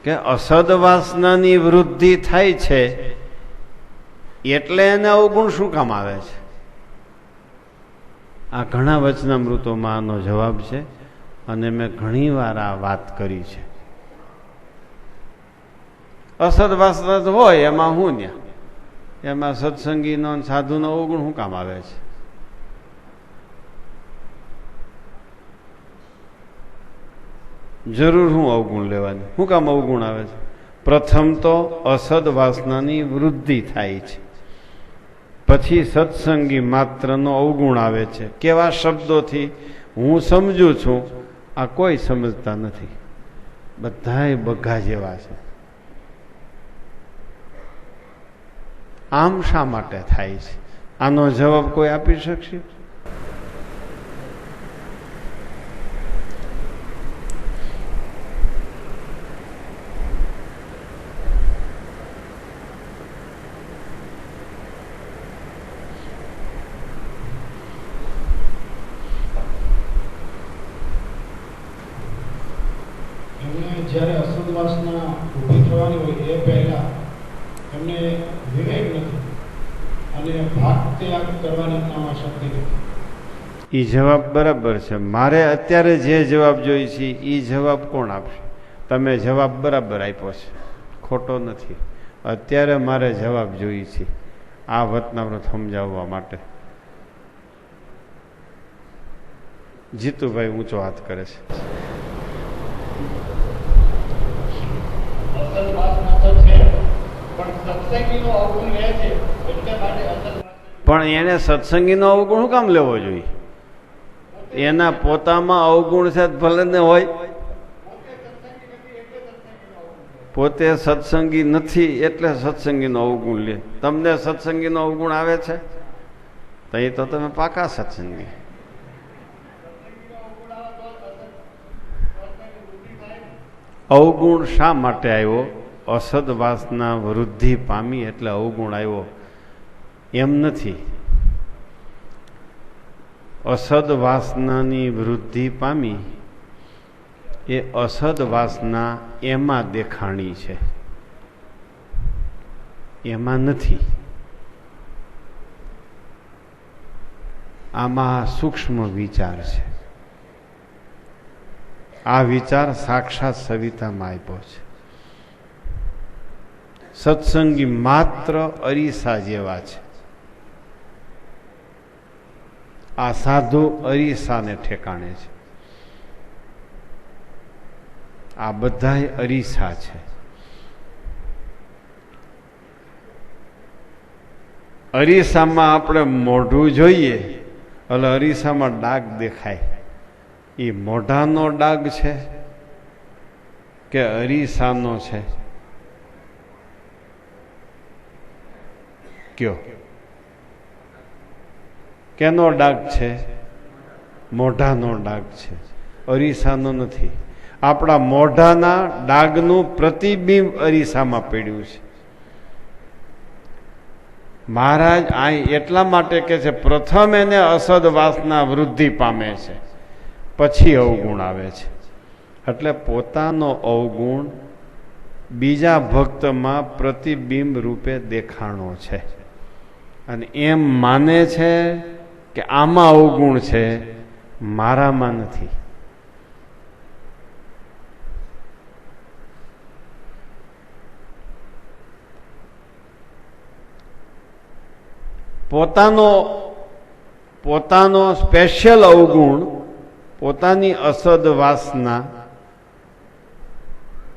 કે અસદવાસનાની વૃદ્ધિ થાય છે એટલે એને અવગુણ શું કામ આવે છે? આ ઘણા વચનામૃતોમાં આનો જવાબ છે, અને મેં ઘણી વાર આ વાત કરી છે. અસદવાસના તો હોય એમાં હું ન્યા, એમાં સત્સંગીનો સાધુનો અવગુણ શું કામ આવે છે? જરૂર શું અવગુણ લેવાની? શું કામ અવગુણ આવે છે? પ્રથમ તો અસદ વાસનાની વૃદ્ધિ થાય છે, પછી સત્સંગી માત્રનો અવગુણ આવે છે. કેવા શબ્દોથી? હું સમજું છું, આ કોઈ સમજતા નથી, બધાય બઘા જેવા છે. આમ શા માટે થાય છે? આનો જવાબ કોઈ આપી શકશે? જ્યારે અસદવાસના ઊભી થવાની હોય એ પહેલા એમને વિવેક નથી અને ભાગ ત્યાગ કરવાની એમનામાં શક્તિ નથી. એ જવાબ બરાબર છે. મારે અત્યારે જે જવાબ જોઈએ છે એ જવાબ કોણ આપશે? તમે જવાબ બરાબર આપ્યો છે, ખોટો નથી. અત્યારે મારે જવાબ જોઈએ છે આ વતનામૃત સમજાવવા માટે. જીતુભાઈ ઊંચો હાથ કરે છે. પણ એને સત્સંગીનો અવગુણ શું કામ લેવો જોઈએ? એના પોતામાં અવગુણ છે ભલે ને હોય, પોતે સત્સંગી નથી એટલે સત્સંગીનો અવગુણ લે. તમને સત્સંગીનો અવગુણ આવે છે તો તમે પાકા સત્સંગી. અવગુણ શા માટે આવ્યો? અસદ વાસના વૃદ્ધિ પામી એટલે અવગુણ આવ્યો એમ નથી. અસદ વાસનાની વૃદ્ધિ પામી એ અસદ વાસના એમાં દેખાણી છે, એમાં નથી. આમાં સૂક્ષ્મ વિચાર છે. આ વિચાર સાક્ષાત સવિતામાં આપ્યો છે. સત્સંગી માત્ર અરીસા જેવા છે. આ સાધુ અરીસાને ઠેકાણે છે. આ બધાય અરીસા છે. અરીસામાં આપણે મોઢું જોઈએ એટલે અરીસામાં ડાઘ દેખાય. એ મોઢાનો ડાઘ છે કે અરીસાનો છે? કયો કેનો ડાઘ છે? મોઢાનો ડાઘ છે, અરીસાનો નથી. આપણા મોઢાના ડાઘનું પ્રતિબિંબ અરીસામાં પડ્યું છે. મહારાજ આ એટલા માટે કે છે પ્રથમ એને અસદ વાસના વૃદ્ધિ પામે છે, પછી અવગુણ આવે છે. એટલે પોતાનો અવગુણ બીજા ભક્તમાં પ્રતિબિંબ રૂપે દેખાણો છે, અને એમ માને છે કે આમાં અવગુણ છે, મારામાં નથી. પોતાનો પોતાનો સ્પેશિયલ અવગુણ, પોતાની અસદ વાસના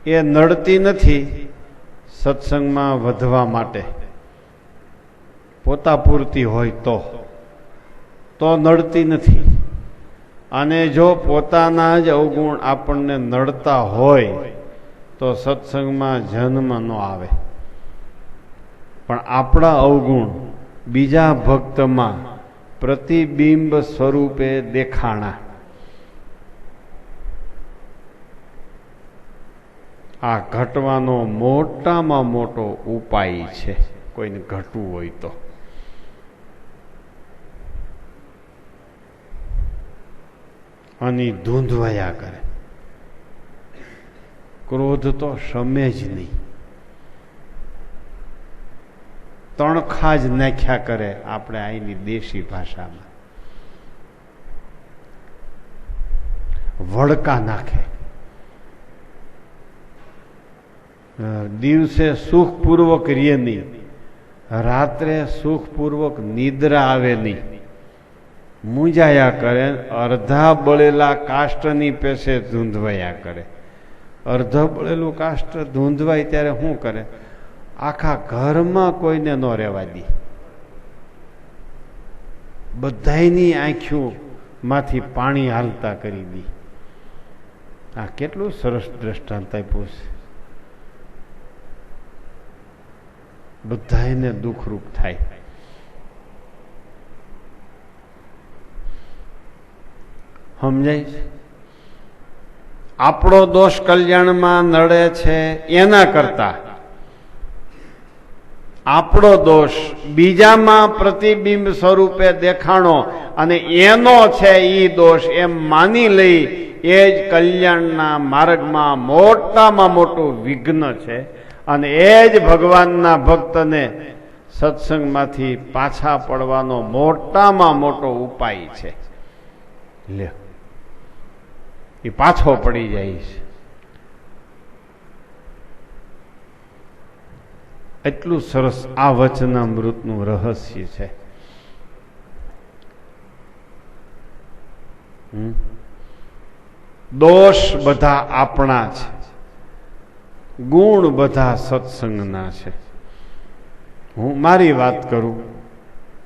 એ નડતી નથી સત્સંગમાં વધવા માટે. પોતા પૂરતી હોય તો નડતી નથી. અને જો પોતાના જ અવગુણ આપણને નડતા હોય તો સત્સંગમાં જન્મ ન આવે. પણ આપણા અવગુણ બીજા ભક્તમાં પ્રતિબિંબ સ્વરૂપે દેખાણા. આ ઘટવાનો મોટામાં મોટો ઉપાય છે કોઈને ઘટવું હોય તો. અને ધૂંધવાયા કરે. ક્રોધ તો શમે જ નહીં, તણખા જ નાખ્યા કરે. આપણે અહીંની દેશી ભાષામાં વડકા નાખે. દિવસે સુખપૂર્વક રીએ નહીં, રાત્રે સુખપૂર્વક નિદ્રા આવે નહીં. મૂંઝાયા કરે, અર્ધા બળેલા કાષ્ટની પેશે ધૂંધવાયા કરે. અર્ધ બળેલું કાષ્ટ ધૂંધવાય ત્યારે શું કરે? આખા ઘરમાં કોઈને ન રહેવા દે. બધાયની આંખોમાંથી પાણી હાલતા કરી દી. આ કેટલું સરસ દ્રષ્ટાંત આપ્યું છે. બધાયને દુઃખરૂપ થાય. સમજાય છે? આપણો દોષ કલ્યાણમાં નડે છે એના કરતા આપણો દોષ બીજામાં પ્રતિબિંબ સ્વરૂપે દેખાણો અને એનો છે એ દોષ એમ માની લઈ એ જ કલ્યાણના માર્ગમાં મોટામાં મોટું વિઘ્ન છે. અને એ જ ભગવાનના ભક્તને સત્સંગમાંથી પાછા પડવાનો મોટામાં મોટો ઉપાય છે. લે, એ પાછો પડી જાય છે. એટલું સરસ આ વચનામૃતનું રહસ્ય છે. દોષ બધા આપણા છે, ગુણ બધા સત્સંગના છે. હું મારી વાત કરું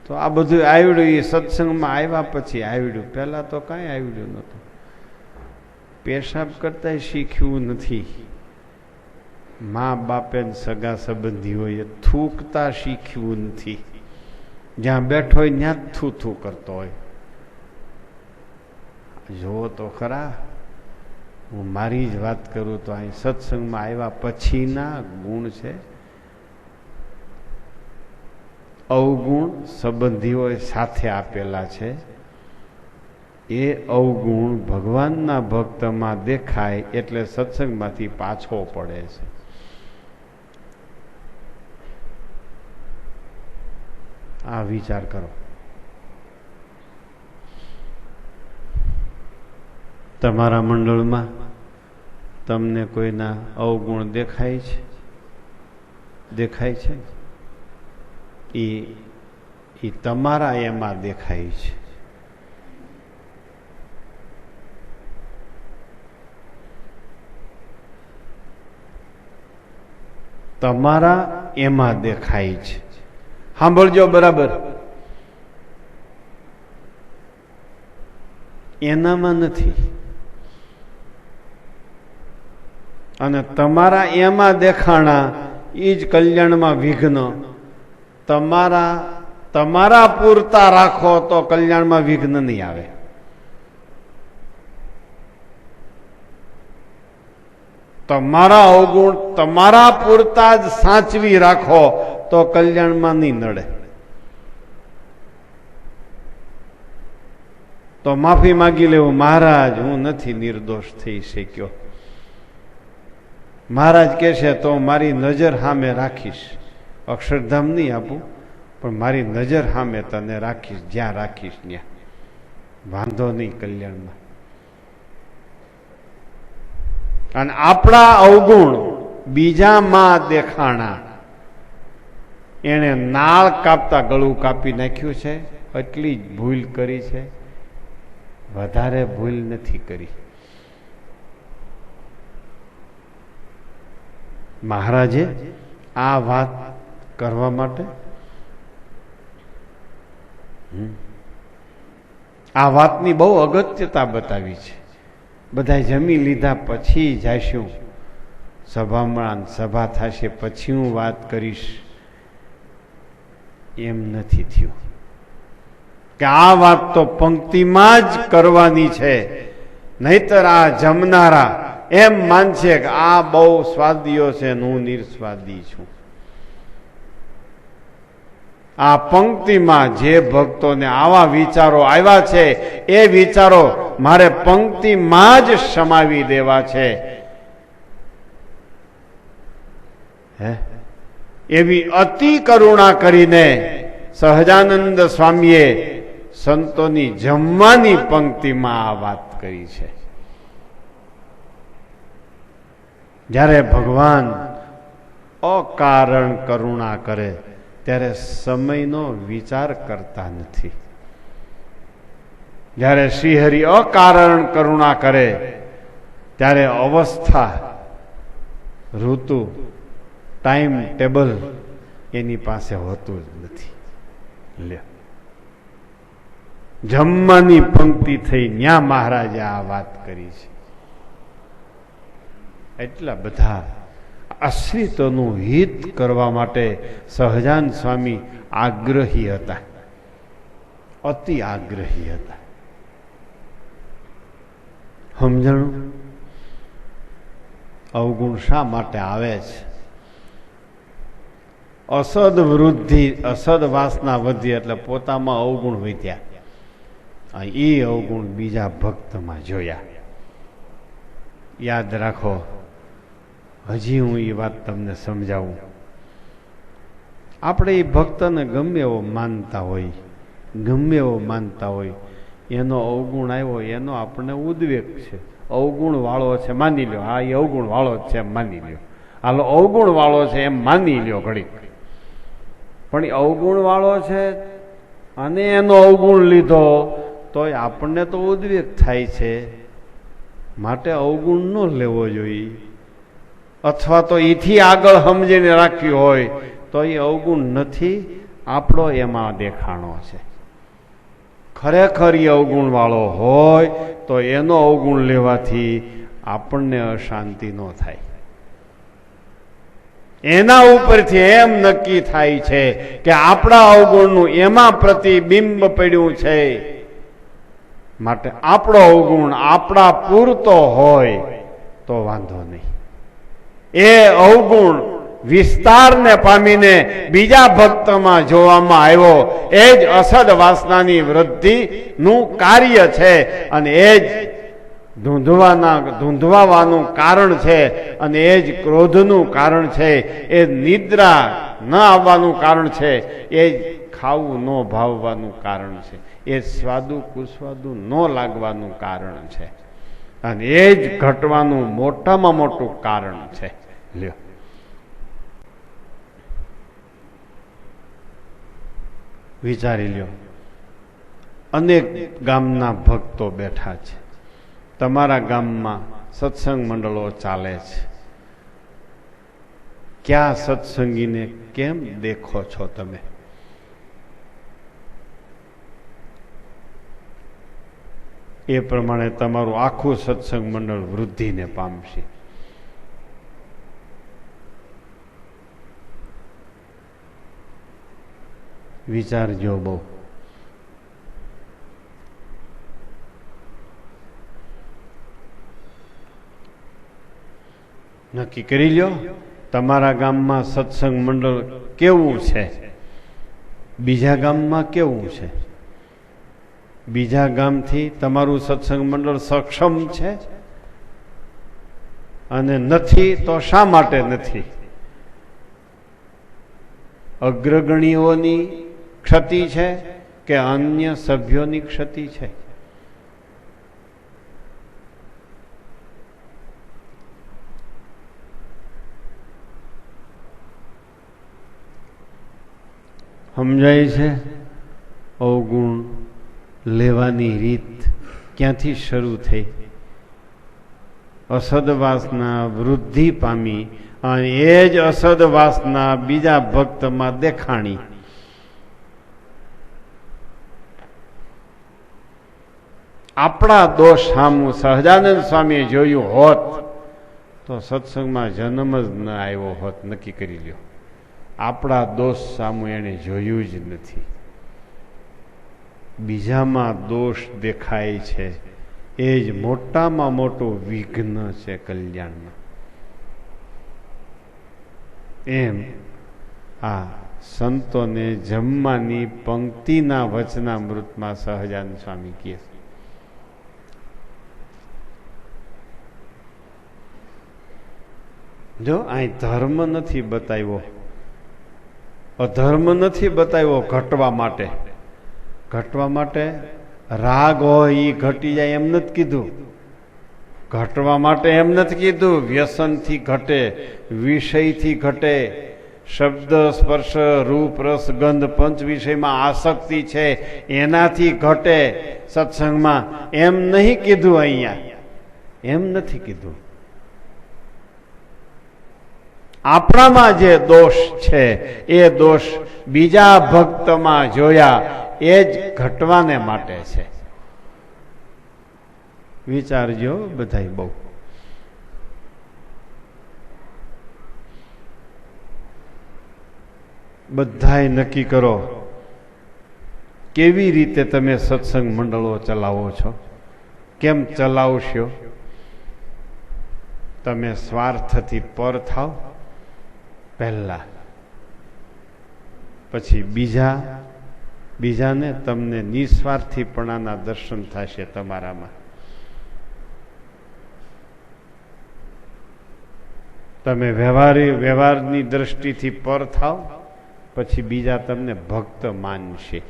તો આ બધું આવડ્યું એ સત્સંગમાં આવ્યા પછી આવડ્યું. પહેલા તો કાંઈ આવડ્યું નહોતું. પેશાબ કરતા શીખ્યું નથી. મા બાપે સગા સંબંધીઓએ થૂકતા શીખ્યું નથી. જ્યાં બેઠો હોય ત્યાં જ થૂ થૂ કરતો હોય. જુઓ તો ખરા, હું મારી જ વાત કરું તો અહીં સત્સંગમાં આવ્યા પછીના ગુણ છે. અવગુણ સંબંધીઓએ સાથે આપેલા છે. એ અવગુણ ભગવાનના ભક્તમાં દેખાય એટલે સત્સંગમાંથી પાછો પડે છે. આ વિચાર કરો. તમારા મંડળમાં તમને કોઈના અવગુણ દેખાય છે? દેખાય છે? એ તમારા એમાં દેખાય છે. તમારા એમાં દેખાય છે. સાંભળજો બરાબર. એનામાં નથી. અને તમારા એમાં દેખાણા એ જ કલ્યાણમાં વિઘ્ન. તમારા પૂરતા રાખો તો કલ્યાણમાં વિઘ્ન નહીં આવે. તમારા અવગુણ તમારા પૂરતા જ સાચવી રાખો તો કલ્યાણમાં નહીં નડે. તો માફી માંગી લેવું, મહારાજ હું નથી નિર્દોષ થઈ શક્યો. મહારાજ કહેશે તો મારી નજર સામે રાખીશ. અક્ષરધામ નહીં આપું પણ મારી નજર સામે તને રાખીશ, જ્યાં રાખીશ ત્યાં. વાંધો નહીં કલ્યાણમાં. અને આપણા અવગુણ બીજામાં દેખાણા. એને નાળ કાપતા ગળું કાપી નાખ્યું છે. એટલી જ ભૂલ કરી છે, વધારે ભૂલ નથી કરી. મહારાજે આ વાત કરવા માટે આ વાતની બહુ અગત્યતા બતાવી છે. બધા જમી લીધા પછી જઈશું સભામાં, સભા થશે પછી હું વાત કરીશ, એમ નથી થયું. કે આ વાત તો પંક્તિમાં જ કરવાની છે, નહીતર આ જમનારા એમ માનશે કે આ બહુ સ્વાદીઓ છે ને હું નિર્સ્વાદી છું. આ પંક્તિમાં જે ભક્તોને આવા વિચારો આવ્યા છે એ વિચારો મારે પંક્તિમાં જ સમાવી દેવા છે. એવી અતિ કરુણા કરીને સહજાનંદ સ્વામીએ સંતોની જમવાની પંક્તિમાં આ વાત કરી છે. જ્યારે ભગવાન અકારણ કરુણા કરે ત્યારે સમયનો વિચાર કરતા નથી. જ્યારે શ્રીહરિ અકારણ કરુણા કરે ત્યારે અવસ્થા, ઋતુ, ટાઈમ ટેબલ એની પાસે હોતું જ નથી. લે, જમવાની પંક્તિ થઈ ન્યા મહારાજે આ વાત કરી છે. એટલા બધા આશ્રિતોનું હિત કરવા માટે સહજાન સ્વામી આગ્રહી હતા, અતિ આગ્રહી હતા. સમજણું? અવગુણ શા માટે આવે છે? અસદ વૃદ્ધિ, અસદ વાસના વધી એટલે પોતામાં અવગુણ વધ્યા. એ અવગુણ બીજા ભક્તમાં જોયા. યાદ રાખો, હજી હું એ વાત તમને સમજાવું. આપણે એ ભક્તને ગમે એવો માનતા હોય, એનો અવગુણ આવ્યો એનો આપણને ઉદ્વેગ છે. અવગુણ વાળો છે માની લ્યો, હા એ અવગુણ વાળો છે એમ માની લ્યો, હાલો અવગુણ વાળો છે એમ માની લ્યો ઘડીક. પણ એ અવગુણ વાળો છે અને એનો અવગુણ લીધો તોય આપણને તો ઉદ્વેગ થાય છે. માટે અવગુણ ન લેવો જોઈએ, અથવા તો એથી આગળ સમજીને રાખ્યું હોય તો એ અવગુણ નથી, આપણો એમાં દેખાણો છે. ખરેખર એ અવગુણ વાળો હોય તો એનો અવગુણ લેવાથી આપણને અશાંતિ ન થાય. એના ઉપરથી એમ નક્કી થાય છે કે આપણા અવગુણનું એમાં પ્રતિબિંબ પડ્યું છે. માટે આપણો અવગુણ આપણા પૂરતો હોય તો વાંધો નહીં. એ અવગુણ વિસ્તારને પામીને બીજા ભક્તમાં જોવામાં આવ્યો એ જ અસદ વાસનાની વૃદ્ધિનું કાર્ય છે, અને એ જ ધૂંધવાનું કારણ છે, અને એ જ ક્રોધનું કારણ છે, એ નિદ્રા ન આવવાનું કારણ છે, એ જ ખાવું ન ભાવવાનું કારણ છે, એ સ્વાદુ કુસ્વાદુ ન લાગવાનું કારણ છે, અને એ જ ઘટવાનું મોટામાં મોટું કારણ છે. લ્યો, વિચારી લ્યો, અનેક ગામના ભક્તો બેઠા છે. તમારા ગામમાં સત્સંગ મંડળો ચાલે છે. ક્યાં સત્સંગીને કેમ દેખો છો તમે? એ પ્રમાણે તમારું આખું સત્સંગ મંડળ વૃદ્ધિને પામશે. વિચારજો બહુ. નક્કી કરી લ્યો તમારા ગામમાં સત્સંગ મંડળ કેવું છે, બીજા ગામમાં કેવું છે. બીજા ગામથી તમારું સત્સંગ મંડળ સક્ષમ છે, અને નથી તો શા માટે નથી? અગ્રગણીઓની ક્ષતિ છે કે અન્ય સભ્યોની ક્ષતિ છે? સમજાય છે? અવગુણ લેવાની રીત ક્યાંથી શરૂ થઈ? અસદવાસના વૃદ્ધિ પામી અને એ જ અસદવાસના બીજા ભક્તમાં દેખાણી. આપણા દોષ સામું સહજાનંદ સ્વામીએ જોયું હોત તો સત્સંગમાં જન્મ જ ન આવ્યો હોત. નક્કી કરી લ્યો, આપણા દોષ સામું એને જોયું જ નથી. બીજામાં દોષ દેખાય છે એ જ મોટામાં મોટું વિઘ્ન છે કલ્યાણમાં. એમ આ સંતોને જમવાની પંક્તિના વચનામૃતમાં સહજાનંદ સ્વામી કહે છે. જો અહીં ધર્મ નથી બતાવ્યો, અધર્મ નથી બતાવ્યો ઘટવા માટે. ઘટવા માટે રાગ હોય એ ઘટી જાય એમ નથી કીધું. ઘટવા માટે એમ નથી કીધું વ્યસનથી ઘટે, વિષયથી ઘટે. શબ્દ સ્પર્શ રૂપ રસ ગંધ પંચ વિષયમાં આસક્તિ છે એનાથી ઘટે સત્સંગમાં, એમ નહીં કીધું. અહીંયા એમ નથી કીધું. આપણામાં જે દોષ છે એ દોષ બીજા ભક્તમાં જોયા એ જ ઘટવાને માટે છે. વિચારજો બધાય બહુ. બધાય નક્કી કરો કેવી રીતે તમે સત્સંગ મંડળો ચલાવો છો, કેમ ચલાવશો. તમે સ્વાર્થથી પર થાવ પહેલા, પછી બીજાને તમને નિસ્વાર્થીપણાના દર્શન થશે તમારામાં. તમે વ્યવહારની દ્રષ્ટિથી પર થાવ, પછી બીજા તમને ભક્ત માનશે.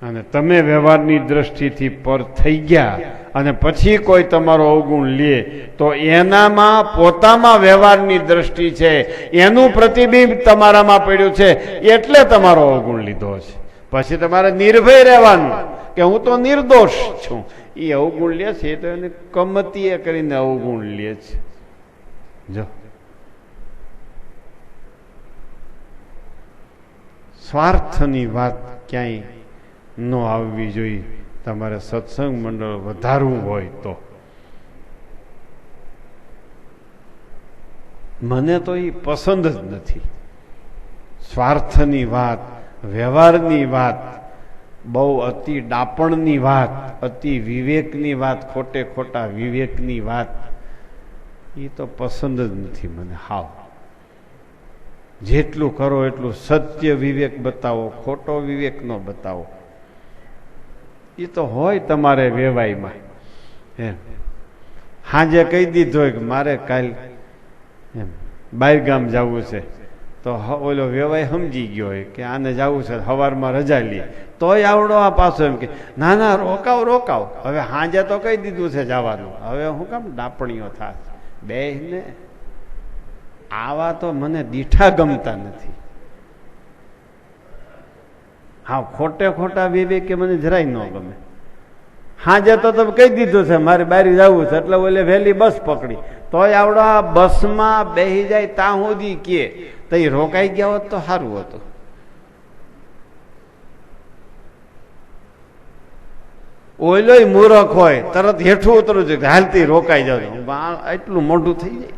અને તમે વ્યવહારની દ્રષ્ટિથી પર થઈ ગયા અને પછી કોઈ તમારો અવગુણ લે તો એનામાં પોતામાં વ્યવહારની દ્રષ્ટિ છે, એનું પ્રતિબિંબ તમારામાં પડ્યું છે એટલે તમારો અવગુણ લીધો છે. પછી તમારે નિર્ભય રહેવાનું કે હું તો નિર્દોષ છું. એ અવગુણ લે છે એ તો એને કમતીએ કરીને અવગુણ લે છે. જો સ્વાર્થની વાત ક્યાંય ન આવવી જોઈએ. તમારે સત્સંગ મંડળ વધારવું હોય તો. મને તો એ પસંદ જ નથી. સ્વાર્થની વાત, વ્યવહારની વાત, બહુ અતિ ડાપણની વાત, અતિ વિવેકની વાત, ખોટે ખોટા વિવેકની વાત, એ તો પસંદ જ નથી મને હાવ. જેટલું કરો એટલું સત્ય વિવેક બતાવો, ખોટો વિવેક ન બતાવો. એ તો હોય તમારે વેવાઈમાં. એમ હાજે કહી દીધું હોય કે મારે કાલ એમ બહાર ગામ જવું છે, તો ઓલો વેવાઈ સમજી ગયો હોય કે આને જવું છે, સવારમાં રજા લે તોય આવડો આ પાછો એમ કે ના ના રોકાવ. હવે હાજે તો કહી દીધું છે જવાનું, હવે હું કામ ડાપણીઓ થાય. બેને આવા તો મને દીઠા ગમતા નથી. હા, ખોટે ખોટા વિવેકે મને જરાય ન ગમે. હાજે તો તમે કહી દીધું છે મારે બારી જવું છે એટલે ઓલે વહેલી બસ પકડી, તોય આવડો આ બસમાં બેસી જાય ત્યાં સુધી કે તો એ રોકાઈ ગયા હોત તો સારું હતું. ઓલોય મૂરખ હોય તરત હેઠું ઉતરું છે હાલતી રોકાઈ જાવ, એટલું મોઢું થઈ જાય.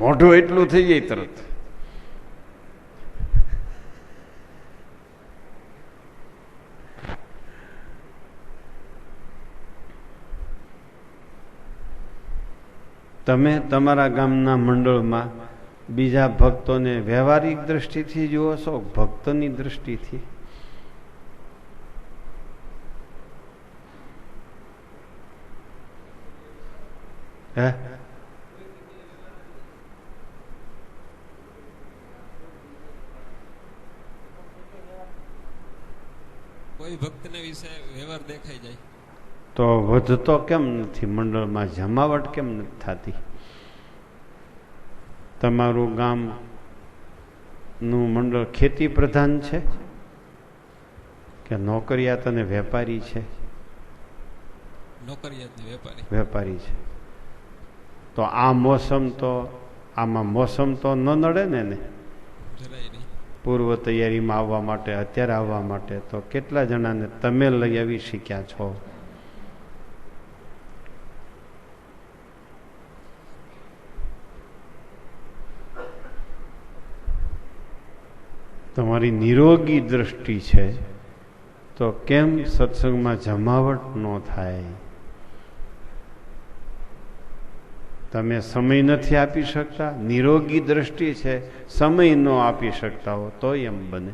મોઢું એટલું થઈ જાય તરત. તમે તમારા ગામના મંડળમાં બીજા ભક્તોને વ્યવહારિક દ્રષ્ટિથી જુઓ છો, ભક્તની દ્રષ્ટિથી? હે, કોઈ ભક્તને વિશે વ્યવહાર દેખાઈ જાય તો વધતો કેમ નથી મંડળમાં? જમાવટ કેમ નથી થતી? તમારું ગામનું મંડળ ખેતી પ્રધાન છે કે નોકરિયાત અને વેપારી છે? નોકરિયાત ને વેપારી. વેપારી છે. તો આ મોસમ તો આમાં મોસમ તો ન નડે ને એને? જરાય નહીં. પૂર્વ તૈયારીમાં આવવા માટે, અત્યારે આવવા માટે તો કેટલા જણાને તમે લઈ આવી શીખ્યા છો? તમારી નિરોગી દ્રષ્ટિ છે તો કેમ સત્સંગમાં જમાવટ ન થાય? તમે સમય નથી આપી શકતા, નિરોગી દ્રષ્ટિ છે, સમય ન આપી શકતા હો તો એમ બને.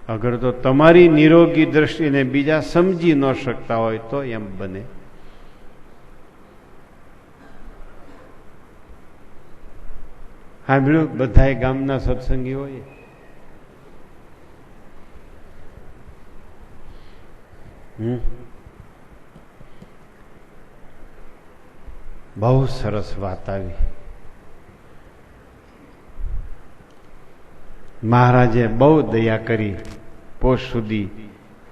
અગર તો તમારી નિરોગી દ્રષ્ટિને બીજા સમજી ન શકતા હોય તો એમ બને. સાંભળ્યું બધાય ગામના સત્સંગી હોય? બહુ સરસ વાત આવી. મહારાજે બહુ દયા કરી. પોષ સુધી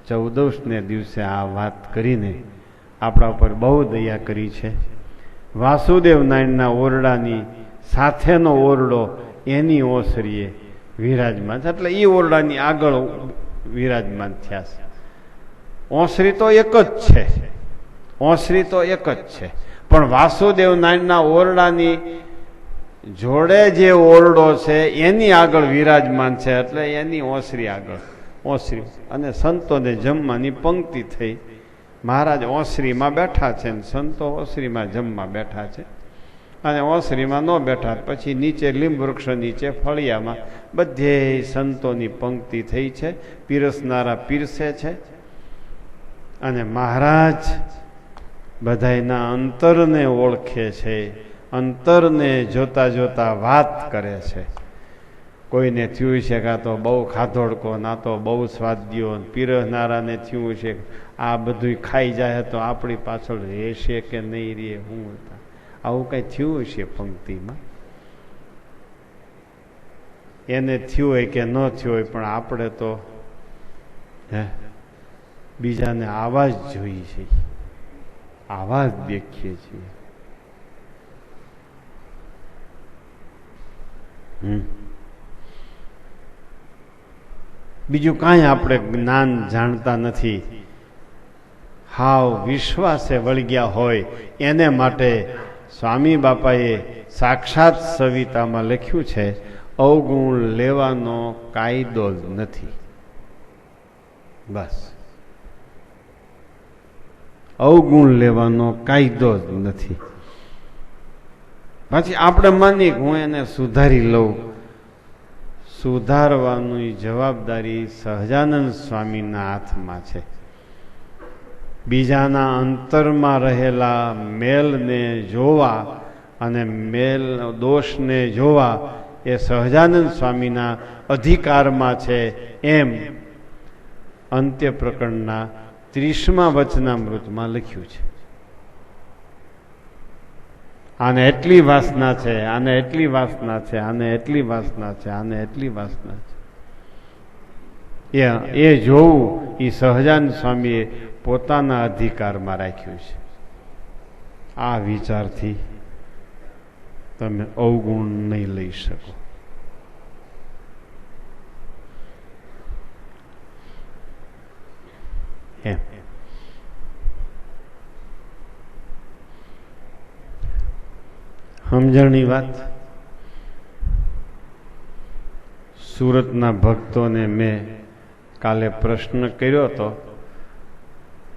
14ને દિવસે આ વાત કરીને આપણા ઉપર બહુ દયા કરી છે. વાસુદેવ નારાયણના ઓરડાની સાથેનો ઓરડો એની ઓસરીએ વિરાજમાન છે, એટલે એ ઓરડાની આગળ વિરાજમાન થયા છે. ઓસરી તો એક જ છે, ઓસરી તો એક જ છે, પણ વાસુદેવ નારાયણના ઓરડાની જોડે જે ઓરડો છે એની આગળ વિરાજમાન છે, એટલે એની ઓસરી આગળ ઓસરી. અને સંતોને જમવાની પંક્તિ થઈ. મહારાજ ઓસરીમાં બેઠા છે ને સંતો ઓસરીમાં જમવા બેઠા છે. અને ઓસરીમાં ન બેઠા પછી નીચે લીંબ વૃક્ષ નીચે ફળિયામાં બધે સંતોની પંક્તિ થઈ છે. પીરસનારા પીરસે છે અને મહારાજ બધાયના અંતરને ઓળખે છે, અંતરને જોતા જોતા વાત કરે છે. કોઈને થયું છે કે આ તો બહુ ખાધોડકો, ના તો બહુ સ્વાદ્યો, પીરસનારાને થયું છે આ બધું ખાઈ જાય તો આપણી પાછળ રહેશે કે નહીં રહે, હું આવું કંઈ થયું છે પંક્તિમાં. એને થયું હોય કે ન થયું હોય, પણ આપણે તો બીજાને આવા જ જોઈએ છે, આવા જ દેખીએ છીએ. બીજું કાંઈ આપણે જ્ઞાન જાણતા નથી. હાવ વિશ્વાસે વળગ્યા હોય એને માટે સ્વામી બાપાએ સાક્ષાત સવિતામાં લખ્યું છે, અવગુણ લેવાનો કાયદો જ નથી. બસ, અવગુણ લેવાનો કાયદો જ નથી. પછી આપણે માની હું એને સુધારી લઉં. સુધારવાની જવાબદારી સહજાનંદ સ્વામીના હાથમાં છે. બીજાના અંતરમાં રહેલા મેલને જોવા અને મેલ દોષને જોવા એ સહજાનંદ સ્વામીના અધિકારમાં છે. એમ અંત્ય પ્રકરણના 30મા વચનામૃતમાં લખ્યું છે. આને એટલી વાસના છે, આને એટલી વાસના છે, આને એટલી વાસના છે, આને એટલી વાસના છે. એ જોવું એ સહજાનંદ સ્વામીએ પોતાના અધિકારમાં રાખ્યું છે. આ વિચારથી તમે અવગુણ નહીં લઈ શકો. એમ સમજણની વાત. સુરતના ભક્તોને મેં કાલે પ્રશ્ન કર્યો હતો.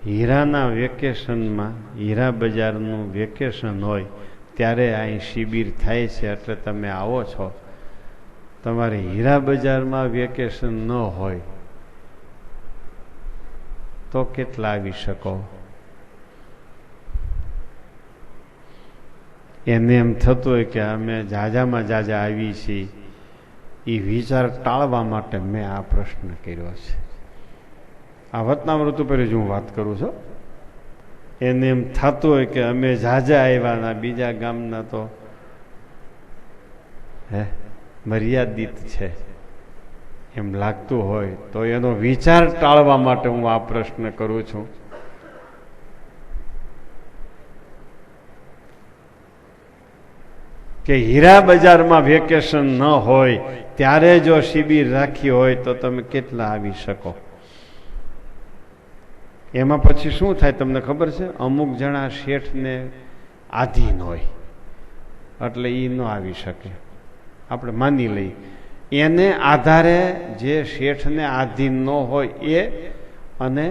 હીરાના વેકેશનમાં, હીરા બજારનું વેકેશન હોય ત્યારે અહીં શિબિર થાય છે, એટલે તમે આવો છો. તમારે હીરા બજારમાં વેકેશન ન હોય તો કેટલા આવી શકો? એને એમ થતું હોય કે અમે જાજામાં જાજા આવી છીએ. એ વિચાર ટાળવા માટે મેં આ પ્રશ્ન કર્યો છે. આ વતનામૃત ઉપર જ હું વાત કરું છું. એને એમ થતું હોય કે અમે ઝાઝા આવ્યા, બીજા ગામના તો મર્યાદિત છે એમ લાગતું હોય તો એનો વિચાર ટાળવા માટે હું આ પ્રશ્ન કરું છું. કે હીરા બજારમાં વેકેશન ન હોય ત્યારે જો શિબિર રાખી હોય તો તમે કેટલા આવી શકો? એમાં પછી શું થાય તમને ખબર છે? અમુક જણા શેઠને આધીન હોય એટલે એ ન આવી શકે. આપણે માની લઈએ એને આધારે જે શેઠને આધીન ન હોય એ અને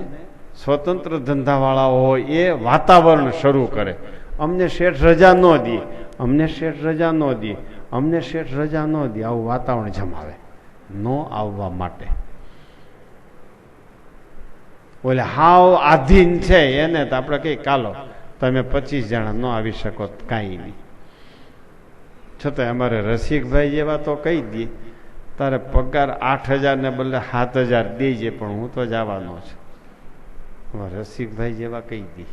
સ્વતંત્ર ધંધાવાળાઓ હોય એ વાતાવરણ શરૂ કરે. અમને શેઠ રજા ન દે, અમને શેઠ રજા ન દે, અમને શેઠ રજા ન દે, આવું વાતાવરણ જમાવે ન આવવા માટે. ઓલે હાવ આધીન છે એને તો આપણે કઈ કાલો તમે 25 જણા ન આવી શકો કાંઈ નહીં. છતાં અમારે રસિકભાઈ જેવા તો કહી દે તારે પગાર 8,000 ને બદલે 7,000 દેજે પણ હું તો જવાનો છું. રસિકભાઈ જેવા કહી દે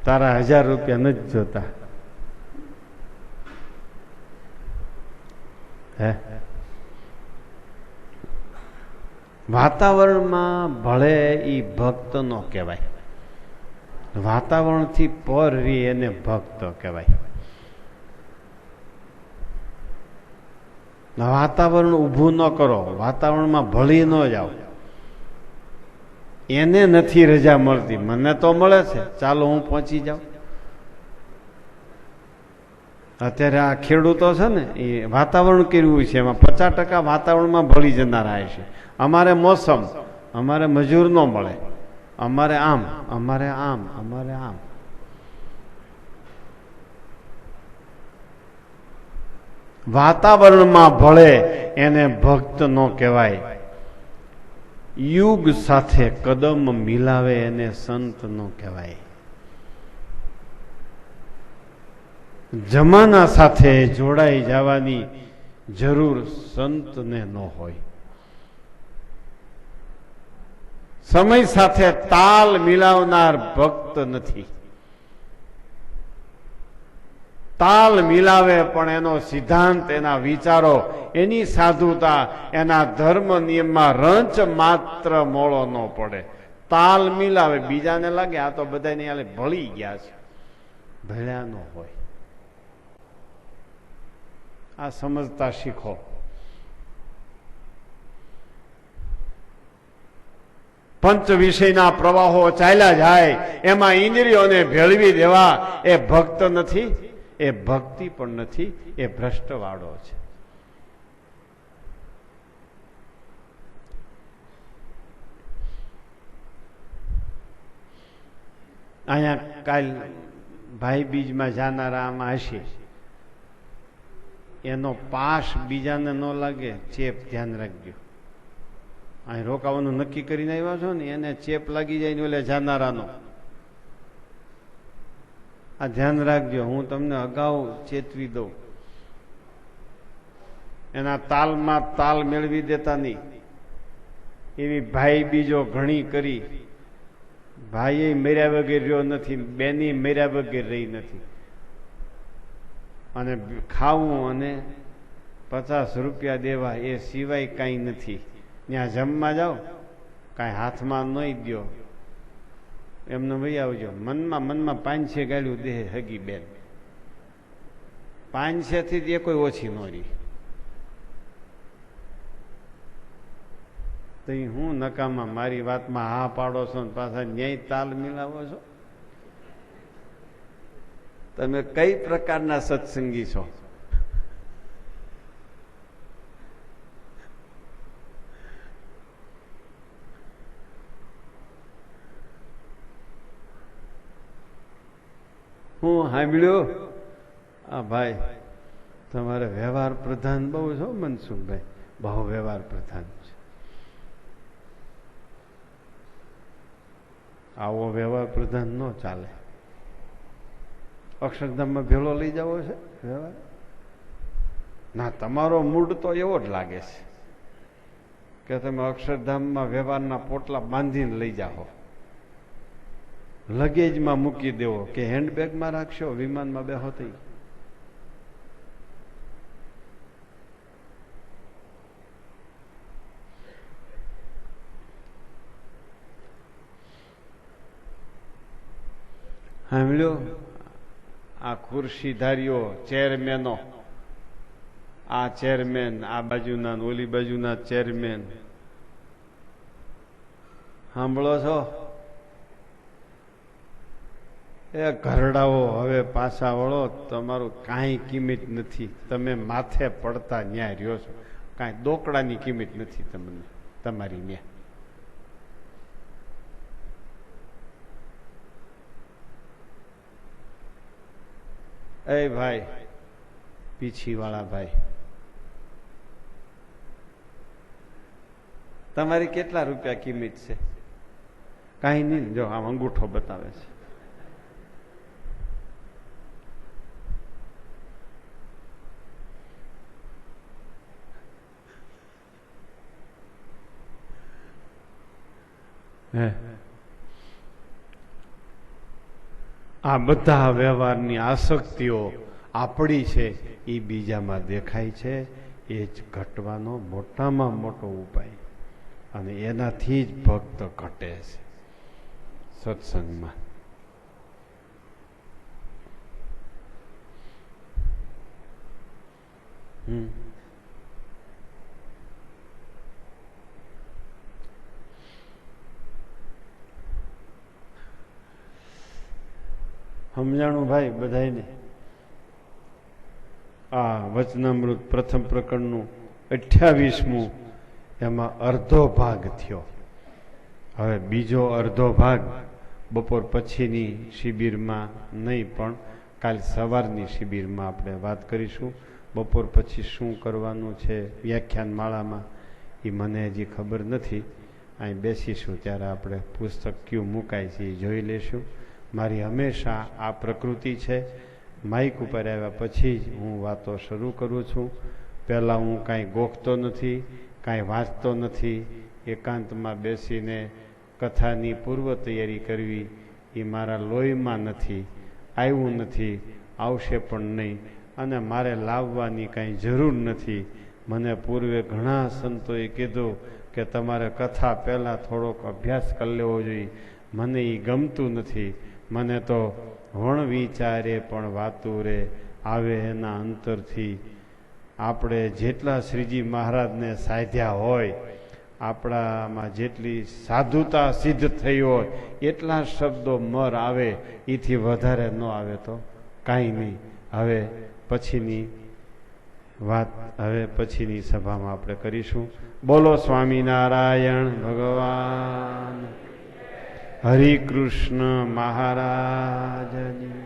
તારા 1,000 રૂપિયા નથી જોતા. હે વાતાવરણમાં ભળે એ ભક્ત નો કહેવાય. વાતાવરણથી પર રી એને ભક્ત કહેવાય. વાતાવરણ ઊભું ન કરો, વાતાવરણમાં ભળી ન જાઓ. એને નથી રજા મળતી, મને તો મળે છે, ચાલો હું પહોંચી જાઉં. અત્યારે આ ખેડૂતો છે ને એ વાતાવરણ કર્યું છે એમાં 50% વાતાવરણમાં ભળી જનારા છે. અમારે મોસમ, અમારે મજૂર ન મળે, અમારે આમ, અમારે આમ, અમારે આમ. વાતાવરણમાં ભળે એને ભક્ત ન કહેવાય. યુગ સાથે કદમ મિલાવે એને સંત ન કહેવાય. જમાના સાથે જોડાઈ જવાની જરૂર સંતને ન હોય. સમય સાથે તાલ મિલાવનાર ભક્ત નથી. તાલ મિલાવે પણ એનો સિદ્ધાંત, એના વિચારો, એની સાધુતા, એના ધર્મ નિયમમાં રંચ માત્ર મોળો ન પડે. તાલ મિલાવે, બીજાને લાગે આ તો બધાને આલે ભળી ગયા છે, ભળ્યા ન હોય. આ સમજતા શીખો. પંચ વિષયના પ્રવાહો ચાલ્યા જાય એમાં ઇન્દ્રિયોને ભેળવી દેવા એ ભક્ત નથી, એ ભક્તિ પણ નથી, એ ભ્રષ્ટવાળો છે. અહીંયા કાલ ભાઈ બીજમાં જાનારા આમાં હશે, એનો પાસ બીજાને ન લાગે, ચેપ ધ્યાન રાખજો. અહીં રોકાવાનું નક્કી કરીને આવ્યા છો ને એને ચેપ લાગી જાય ને ઓલે જાનારાનો, આ ધ્યાન રાખજો. હું તમને અગાઉ ચેતવી દઉં. એના તાલમાં તાલ મેળવી દેતા નહીં. એવી ભાઈ બીજો ઘણી કરી, ભાઈ મર્યા વગર રહ્યો નથી, બેની મર્યા વગર રહી નથી. અને ખાવું અને 50 રૂપિયા દેવા એ સિવાય કાંઈ નથી. ત્યાં જમવા જાઓ કાંઈ હાથમાં નહીં દો, એમને વહી આવજો. મનમાં 500 ગાળ્યું દેહ હગી બેન, 500 થી એ કોઈ ઓછી ન રહી. તો હું નકામા મારી વાતમાં હા પાડો છો ને પાછા ન્યાય તાલ મિલાવો છો. તમે કઈ પ્રકારના સત્સંગી છો? હું સાંભળ્યું આ ભાઈ તમારે વ્યવહાર પ્રધાન બહુ છો મનસુખભાઈ, બહુ વ્યવહાર પ્રધાન છે. આવો વ્યવહાર પ્રધાન ન ચાલે. અક્ષરધામમાં ભેળો લઈ જવો છે વ્યવહાર? ના, તમારો મૂડ તો એવો જ લાગે છે કે તમે અક્ષરધામમાં વ્યવહારના પોટલા બાંધીને લઈ જાઓ. લગેજમાં મૂકી દેવો કે હેન્ડબેગમાં રાખશો, વિમાનમાં બેહો થઈ. સાંભળ્યો? આ ખુરશીધારીઓ, ચેરમેનો, આ ચેરમેન, આ બાજુના ઓલી બાજુના ચેરમેન, સાંભળો છો? એ ઘરડાઓ હવે પાછા વળો, તમારું કાંઈ કિંમત નથી. તમે માથે પડતા ન્યા રહ્યો છો, કાંઈ દોકડાની કિંમત નથી તમને તમારી ન્યા. એ ભાઈ, પીછીવાળા ભાઈ, તમારી કેટલા રૂપિયા કિંમત છે? કાંઈ નહીં. જો આમ અંગૂઠો બતાવે છે. આ બધા વ્યવહારની આસક્તિઓ આપણી છે, એ બીજામાં દેખાય છે. એ જ ઘટવાનો મોટામાં મોટો ઉપાય, અને એનાથી જ ભક્ત ઘટે છે સત્સંગમાં. સમજાણું ભાઈ બધાને? આ વચનામૃત પ્રથમ પ્રકરણનું 28મું, એમાં અડધો ભાગ થયો. હવે બીજો અડધો ભાગ બપોર પછીની શિબિરમાં નહીં, પણ કાલ સવારની શિબિરમાં આપણે વાત કરીશું. બપોર પછી શું કરવાનું છે વ્યાખ્યાન માળામાં એ મને હજી ખબર નથી. અહીં બેસીશું ત્યારે આપણે પુસ્તક ક્યું મુકાય છે એ જોઈ લેશું. મારી હંમેશા આ પ્રકૃતિ છે. માઇક ઉપર આવ્યા પછી જ હું વાતો શરૂ કરું છું. પહેલાં હું કાંઈ ગોખતો નથી, કાંઈ વાંચતો નથી. એકાંતમાં બેસીને કથાની પૂર્વ તૈયારી કરવી એ મારા લોહીમાં નથી, આવ્યું નથી, આવશે પણ નહીં, અને મારે લાવવાની કાંઈ જરૂર નથી. મને પૂર્વે ઘણા સંતોએ કીધું કે તમારે કથા પહેલાં થોડોક અભ્યાસ કરી લેવો જોઈએ. મને એ ગમતું નથી. મને તો વણ વિચારે પણ વાતું રે આવે એના અંતરથી. આપણે જેટલા શ્રીજી મહારાજને સાધ્યા હોય, આપણામાં જેટલી સાધુતા સિદ્ધ થઈ હોય, એટલા શબ્દો મર આવે, એથી વધારે ન આવે તો કાંઈ નહીં. હવે પછીની વાત પછીની સભામાં આપણે કરીશું. બોલો સ્વામિનારાયણ ભગવાન, હરિ કૃષ્ણ મહારાજની.